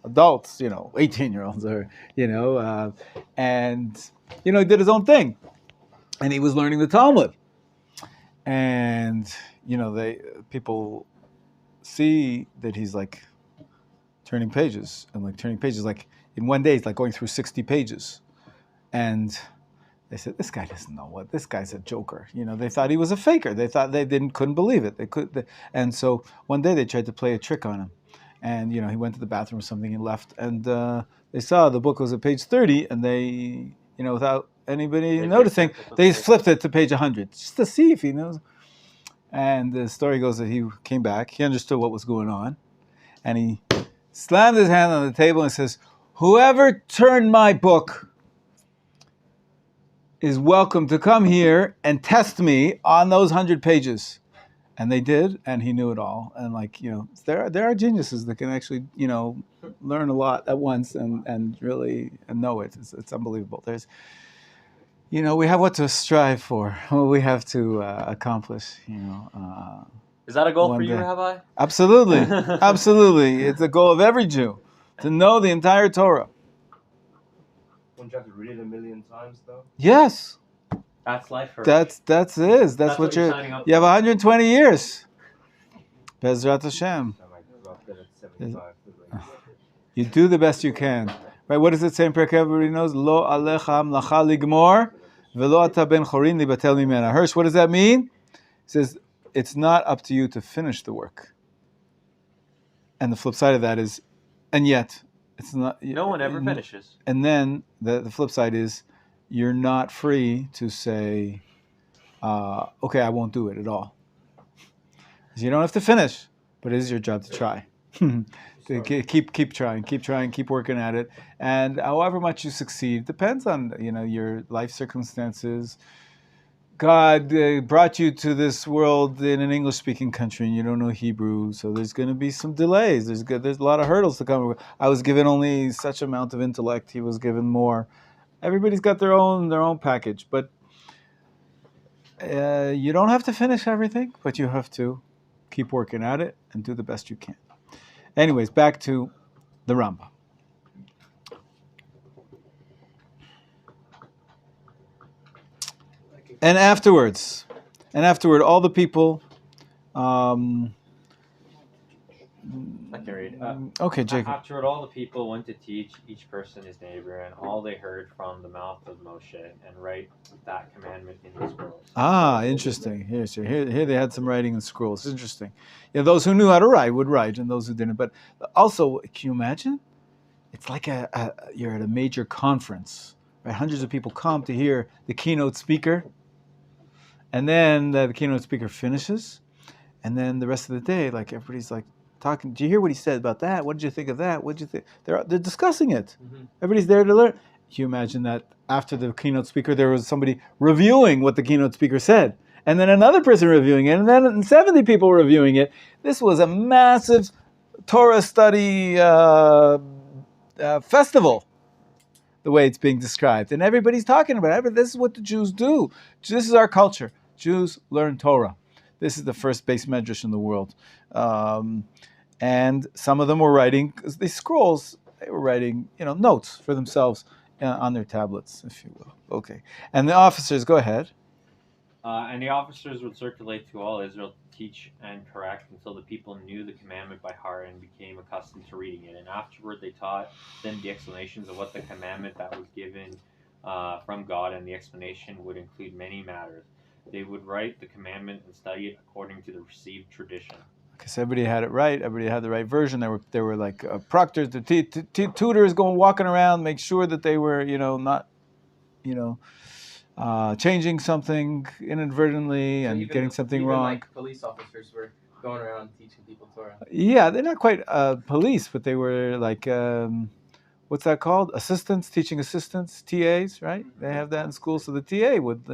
adults, 18-year-olds, or and he did his own thing, and he was learning the Talmud, and people see that he's like turning pages like in one day he's like going through 60 pages, and they said, this guy doesn't know what, this guy's a joker. They thought he was a faker. They thought couldn't believe it. And so one day they tried to play a trick on him. And, he went to the bathroom or something and left. And they saw the book was at page 30, and they, without anybody noticing, they flipped it to page 100, just to see if he knows. And the story goes that he came back, he understood what was going on, and he slammed his hand on the table and says, whoever turned my book is welcome to come here and test me on those 100 pages. And they did, and he knew it all. And there are geniuses that can actually, learn a lot at once and really know it. It's unbelievable. There's, we have what to strive for, what we have to accomplish. Is that a goal for you, Rabbi? Absolutely, absolutely. It's a goal of every Jew to know the entire Torah. Don't you have to read it a million times, though? Yes. That's life for That's what you're signing up for. You have 120 years. Bezrat Hashem. You do the best you can. Right? What does it say in Perkei? Everybody knows. Lo alecha amlacha ligmor, velo ata ben chorin libatel mimena. Hirsch, what does that mean? It says it's not up to you to finish the work. And the flip side of that is, and yet it's not. No one ever finishes. And then the flip side is, you're not free to say, okay, I won't do it at all. You don't have to finish, but it is your job to try. To keep trying, keep working at it. And however much you succeed, depends on your life circumstances. God brought you to this world in an English-speaking country, and you don't know Hebrew, so there's going to be some delays. There's a lot of hurdles to come. I was given only such amount of intellect. He was given more. Everybody's got their own package, but you don't have to finish everything, but you have to keep working at it and do the best you can. Anyways, back to the Rambam. And afterward, all the people. I can read. Okay, Jacob. Afterward, all the people went to teach each person his neighbor, and all they heard from the mouth of Moshe, and write that commandment in the scrolls. Interesting. Here they had some writing in scrolls. Interesting. Yeah, those who knew how to write would write, and those who didn't. But also, can you imagine? It's like you're at a major conference, right? Hundreds of people come to hear the keynote speaker, and then the keynote speaker finishes, and then the rest of the day, like everybody's like talking. Did you hear what he said about that? What did you think of that? What did you think? They're discussing it. Mm-hmm. Everybody's there to learn. Can you imagine that after the keynote speaker, there was somebody reviewing what the keynote speaker said, and then another person reviewing it, and then 70 people reviewing it? This was a massive Torah study festival, the way it's being described, and everybody's talking about it. This is what the Jews do. This is our culture. Jews learn Torah. This is the first base medrash in the world, and some of them were writing, because these scrolls, they were writing, notes for themselves on their tablets, if you will. Okay, and the officers, go ahead. And the officers would circulate to all Israel to teach and correct until the people knew the commandment by heart and became accustomed to reading it. And afterward they taught them the explanations of what the commandment that was given from God, and the explanation would include many matters. They would write the commandment and study it according to the received tradition. Okay, so everybody had it right. Everybody had the right version. There were like proctors, the tutors walking around, make sure that they were, not, changing something inadvertently and getting something wrong. Like police officers were going around teaching people Torah. Yeah, they're not quite police, but they were like, what's that called? Assistants, teaching assistants, TAs, right? They have that in school. So the TA would,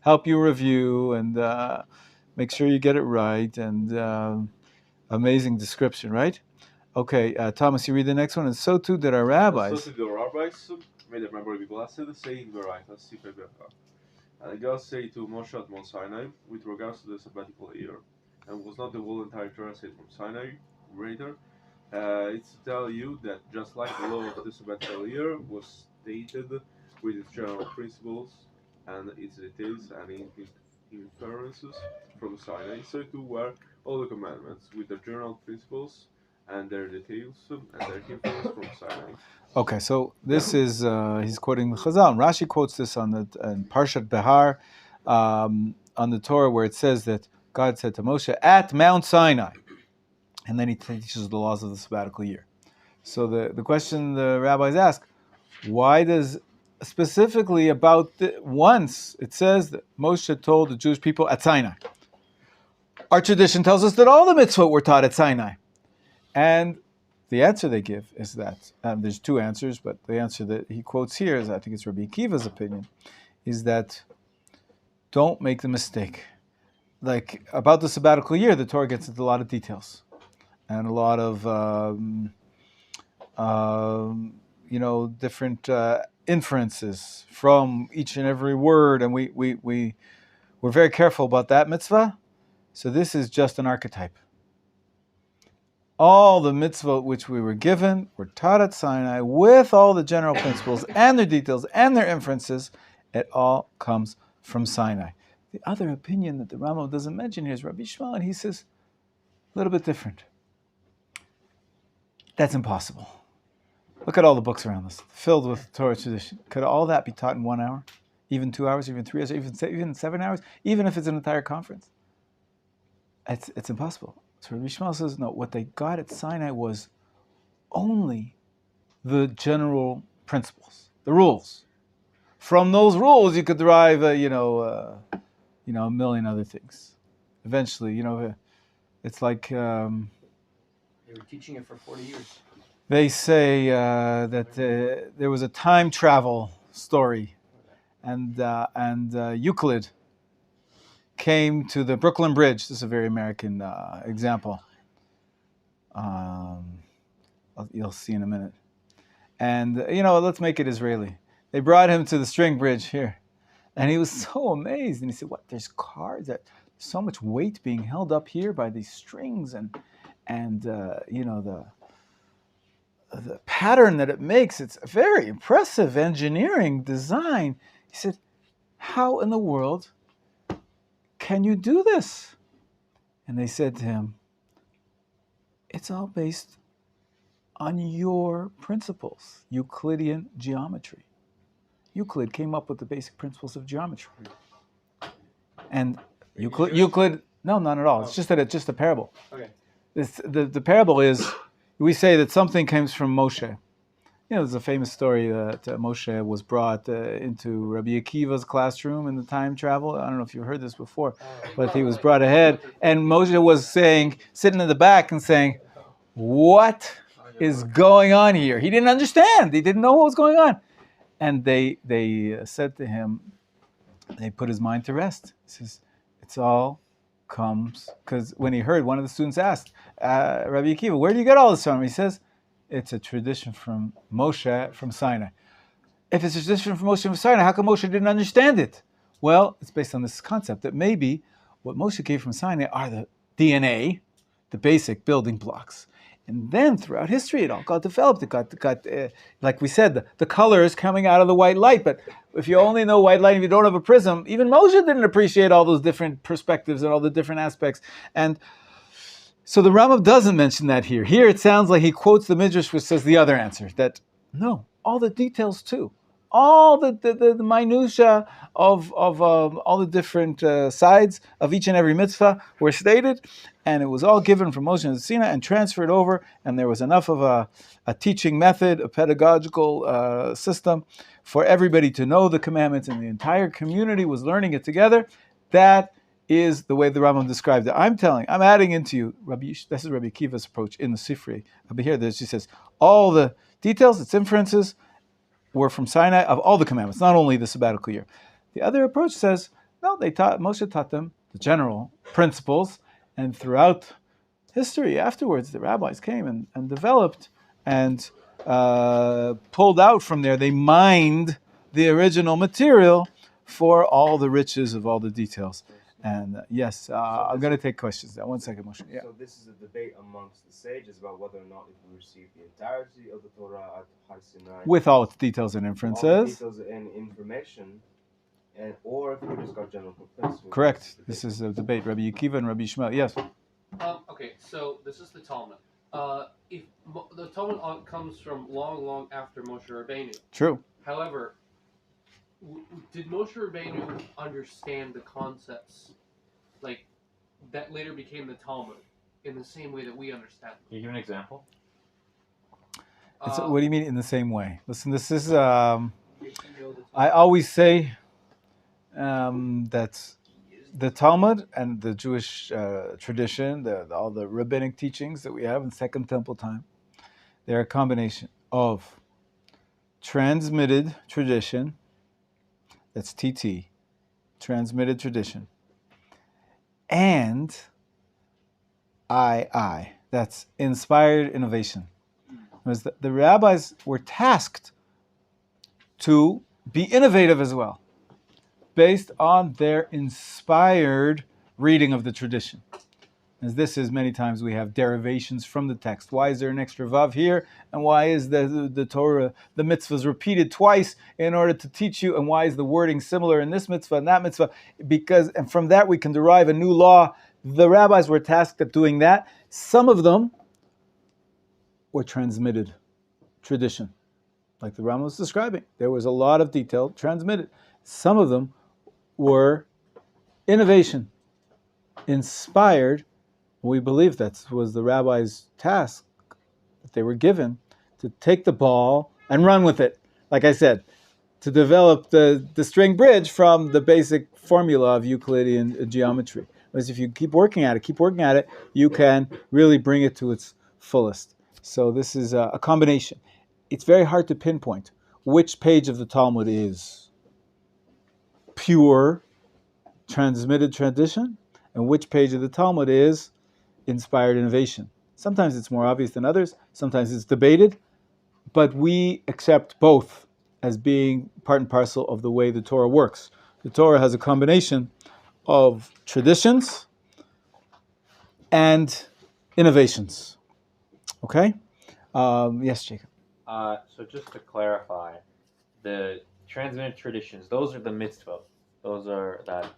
help you review and make sure you get it right. And amazing description, right? Okay, Thomas, you read the next one. And so too did our rabbis. So did the rabbis made the memory be blessed, saying the right. And God said to Moshe at Mount Sinai with regards to the sabbatical year, and was not the whole entire Torah said from Sinai? Rather, it's to tell you that just like the law of the sabbatical year was stated with its general principles and its details and inferences from Sinai, so too were all the commandments with their general principles and their details and their influence from Sinai. Okay, so this is, he's quoting the Chazal. Rashi quotes this in Parshat Behar, on the Torah, where it says that God said to Moshe at Mount Sinai, and then he teaches the laws of the sabbatical year. So the question the rabbis ask, why does specifically about once it says that Moshe told the Jewish people at Sinai? Our tradition tells us that all the mitzvot were taught at Sinai. And the answer they give is that, there's two answers, but the answer that he quotes here is, I think it's Rabbi Akiva's opinion, is that don't make the mistake. Like, about the sabbatical year, the Torah gets into a lot of details and a lot of, different inferences from each and every word, and we're very careful about that mitzvah. So this is just an archetype. All the mitzvot which we were given were taught at Sinai with all the general principles and their details and their inferences. It all comes from Sinai. The other opinion that the Rambam doesn't mention here is Rabbi Shmuel, and he says a little bit different. That's impossible. Look at all the books around us, filled with Torah tradition. Could all that be taught in 1 hour? Even 2 hours, even 3 hours, even 7 hours? Even if it's an entire conference? It's impossible. So Rabbi Shmuel says, no, what they got at Sinai was only the general principles, the rules. From those rules, you could derive, a million other things. Eventually, it's like... they were teaching it for 40 years. They say that there was a time travel story, and Euclid came to the Brooklyn Bridge. This is a very American example. You'll see in a minute. And, let's make it Israeli. They brought him to the string bridge here. And he was so amazed. And he said, what, there's cars that so much weight being held up here by these strings and the pattern that it makes. It's a very impressive engineering design. He said, how in the world can you do this? And they said to him, it's all based on your principles, Euclidean geometry. Euclid came up with the basic principles of geometry. And Euclid, no, not at all. It's just that it's just a parable. Okay. The parable is, we say that something comes from Moshe. There's a famous story that Moshe was brought into Rabbi Akiva's classroom in the time travel. I don't know if you've heard this before, but he was brought ahead, and Moshe was sitting in the back and saying, what is going on here? He didn't understand. He didn't know what was going on. And they said to him, they put his mind to rest. He says, it's all comes, because when he heard, one of the students asked, Rabbi Akiva, where do you get all this from? He says, it's a tradition from Moshe from Sinai. If it's a tradition from Moshe from Sinai, how come Moshe didn't understand it? Well, it's based on this concept that maybe what Moshe gave from Sinai are the DNA, the basic building blocks. And then throughout history, it all got developed. It got like we said, the colors coming out of the white light. But if you only know white light, if you don't have a prism, even Moshe didn't appreciate all those different perspectives and all the different aspects. And so the Rambam doesn't mention that here. Here it sounds like he quotes the Midrash, which says the other answer, that no, all the details too. All the minutia of all the different sides of each and every mitzvah were stated, and it was all given from Moshe and Sinai and transferred over, and there was enough of a teaching method, a pedagogical system for everybody to know the commandments, and the entire community was learning it together. That is the way the Rambam described it. I'm adding into you, this is Rabbi Akiva's approach in the Sifrei. But here, she says, all the details, its inferences, were from Sinai of all the commandments, not only the sabbatical year. The other approach says, no, Moshe taught them the general principles, and throughout history afterwards, the rabbis came and developed and pulled out from there. They mined the original material for all the riches of all the details. And yes, I'm going to take questions now. 1 second, Moshe. Yeah. So this is a debate amongst the sages about whether or not if we receive the entirety of the Torah at Har Sinai, with all its details and inferences. all the details and information, or if we just got general principles. Correct. This is a debate. Rabbi Akiva and Rabbi Shmuel. Yes. Okay, so this is the Talmud. If the Talmud comes from long after Moshe Rabbeinu. True. However, did Moshe Rabbeinu understand the concepts like that later became the Talmud in the same way that we understand them? Can you give an example? What do you mean in the same way? Listen, this is, I always say that the Talmud and the Jewish tradition, all the rabbinic teachings that we have in Second Temple time, they're a combination of transmitted tradition, that's TT, transmitted tradition, and II, that's inspired innovation. Because the rabbis were tasked to be innovative as well, based on their inspired reading of the tradition. As this is, many times we have derivations from the text. Why is there an extra vav here? And why is the Torah, the mitzvahs repeated twice in order to teach you? And why is the wording similar in this mitzvah and that mitzvah? And from that we can derive a new law. The rabbis were tasked at doing that. Some of them were transmitted tradition. Like the Rambam was describing. There was a lot of detail transmitted. Some of them were innovation, inspired. We believe that was the rabbi's task that they were given to take the ball and run with it. Like I said, to develop the string bridge from the basic formula of Euclidean geometry. Because if you keep working at it, you can really bring it to its fullest. So this is a combination. It's very hard to pinpoint which page of the Talmud is pure transmitted tradition and which page of the Talmud is inspired innovation. Sometimes it's more obvious than others. Sometimes it's debated. But we accept both as being part and parcel of the way the Torah works. The Torah has a combination of traditions and innovations. Okay? Yes, Jacob. So just to clarify, the transmitted traditions, those are the mitzvot. Those are that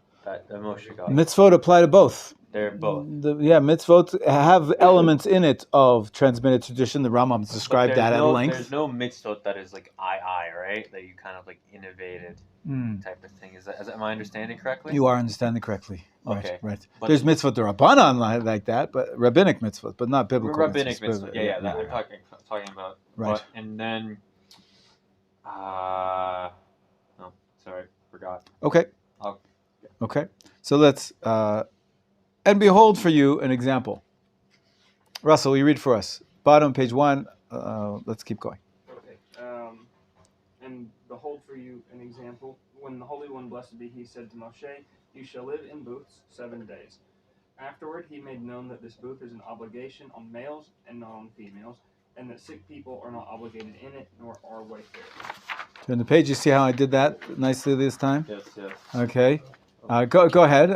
Moshe got. Mitzvot apply to both. They're both. Mitzvot have elements in it of transmitted tradition. The Rambam described that at length. There's no mitzvot that is like right? That you kind of like innovated type of thing. Am I understanding correctly? You are understanding correctly. Okay. Right. But there's mitzvot Rabbanan like that, but rabbinic mitzvot, but not biblical. Rabbinic mitzvot. Yeah. That I'm talking about. Right. But, and then, no, sorry, forgot. Okay. Oh. Okay. So let's. And behold for you an example. Russell, you read for us. Bottom, page 1. Let's keep going. Okay. And behold for you an example. When the Holy One, blessed be He, said to Moshe, "You shall live in booths 7 days." Afterward, He made known that this booth is an obligation on males and not on females, and that sick people are not obligated in it, nor are wayfarers. Turn the page. You see how I did that nicely this time? Yes. Okay. Go ahead.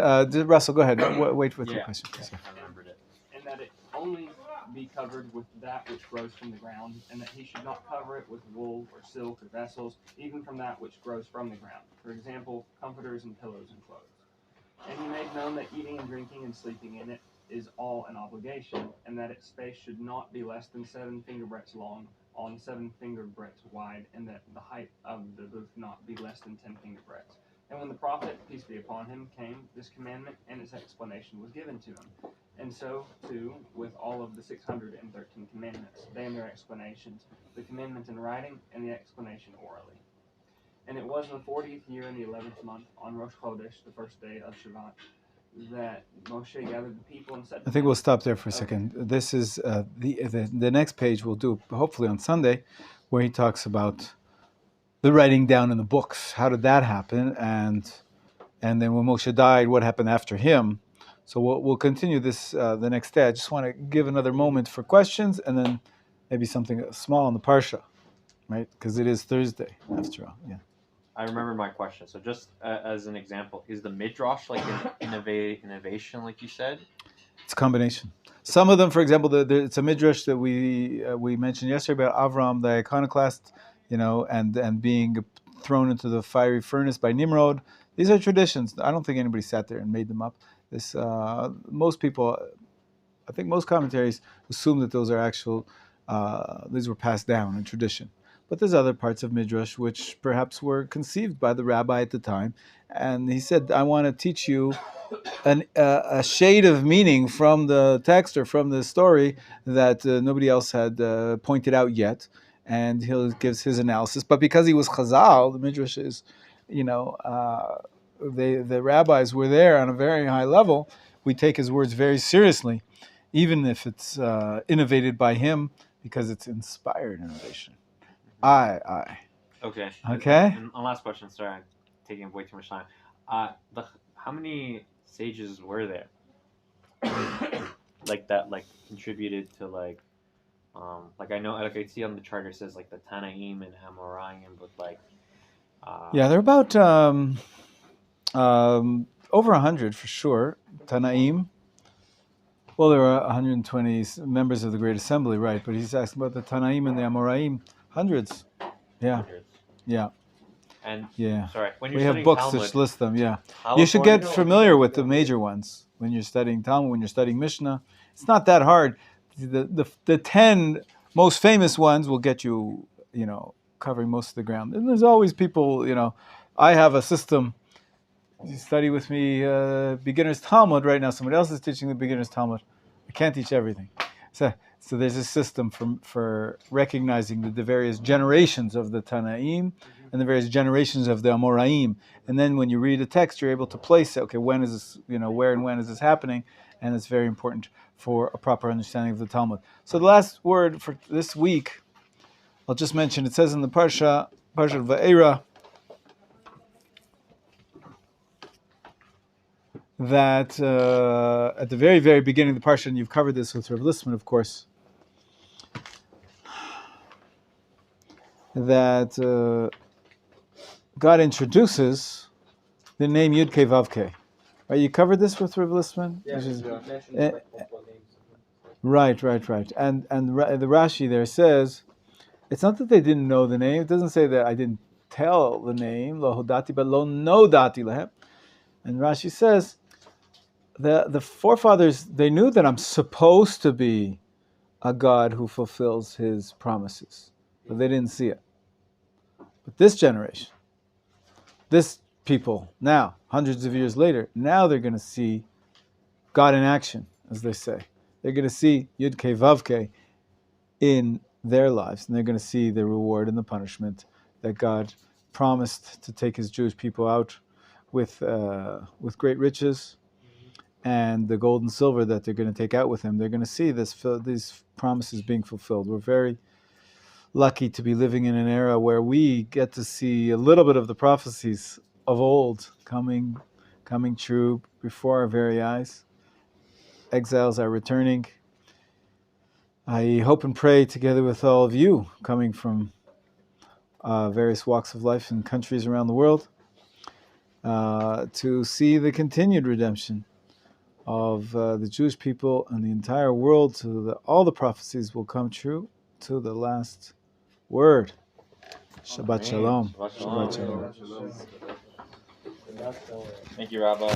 Russell, go ahead. Wait with your question. I remembered it. And that it only be covered with that which grows from the ground, and that he should not cover it with wool or silk or vessels, even from that which grows from the ground. For example, comforters and pillows and clothes. And he made known that eating and drinking and sleeping in it is all an obligation, and that its space should not be less than 7 finger breadths long, on 7 finger breadths wide, and that the height of the booth not be less than 10 finger breadths. And when the prophet, peace be upon him, came, this commandment and its explanation was given to him. And so, too, with all of the 613 commandments, they and their explanations, the commandment in writing and the explanation orally. And it was in the 40th year in the 11th month, on Rosh Chodesh, the first day of Shabbat, that Moshe gathered the people and said to I think them, we'll stop there for a second. This is the next page we'll do, hopefully on Sunday, where he talks about the writing down in the books. How did that happen? And then when Moshe died, what happened after him? So we'll continue this the next day. I just want to give another moment for questions, and then maybe something small on the Parsha, right? Because it is Thursday, after all. Yeah. I remember my question. So just as an example, is the Midrash like an innovation, like you said? It's a combination. Some of them, for example, it's a Midrash that we mentioned yesterday about Avram, the iconoclast, and being thrown into the fiery furnace by Nimrod. These are traditions. I don't think anybody sat there and made them up. Most people, I think most commentaries assume that those are actual, these were passed down in tradition. But there's other parts of Midrash which perhaps were conceived by the rabbi at the time. And he said, I want to teach you a shade of meaning from the text or from the story that nobody else had pointed out yet. And he gives his analysis. But because he was Chazal, the Midrash is, the rabbis were there on a very high level. We take his words very seriously, even if it's innovated by him, because it's inspired innovation. Aye. Okay. And last question. Sorry, I'm taking way too much time. How many sages were there? Like that, like contributed to like I know, like I see on the chart it says like the Tanaim and Amoraim, but like. Yeah, they're about over 100 for sure. Tanaim. Well, there are 120 members of the Great Assembly, right? But he's asking about the Tanaim and the Amoraim. Hundreds. Yeah. Yeah. And yeah. Sorry, when you're we have books that list them. Yeah. You should get familiar with the major ones when you're studying Talmud, when you're studying Mishnah. It's not that hard. The 10 most famous ones will get you, covering most of the ground. And there's always people, I have a system. You study with me beginner's Talmud right now. Somebody else is teaching the beginner's Talmud. I can't teach everything. So there's a system for recognizing the various generations of the Tanaim and the various generations of the Amoraim. And then when you read a text, you're able to place it. Okay, when is this, where and when is this happening? And it's very important for a proper understanding of the Talmud. So the last word for this week, I'll just mention, it says in the Parsha Va'era, that at the very, very beginning of the Parsha, and you've covered this with Rav Listman, of course, that God introduces the name Yud Kei Vav Kei. Right, you covered this with Rav Listman? Yeah, Which is- he mentions eh, like multiple names. Right. And the Rashi there says, it's not that they didn't know the name. It doesn't say that I didn't tell the name, lo hodati, but lo no dati lehem. And Rashi says, the forefathers, they knew that I'm supposed to be a God who fulfills his promises, but they didn't see it. But this generation, this people, now, hundreds of years later, now they're going to see God in action, as they say. They're going to see Yud Kei Vav Kei in their lives, and they're going to see the reward and the punishment that God promised to take his Jewish people out with great riches, and the gold and silver that they're going to take out with him. They're going to see these promises being fulfilled. We're very lucky to be living in an era where we get to see a little bit of the prophecies of old coming true before our very eyes. Exiles are returning. I hope and pray together with all of you coming from various walks of life in countries around the world to see the continued redemption of the Jewish people and the entire world, so that all the prophecies will come true to the last word. Shabbat Shalom. Shabbat Shalom. Shabbat Shalom. Thank you, Rabbi.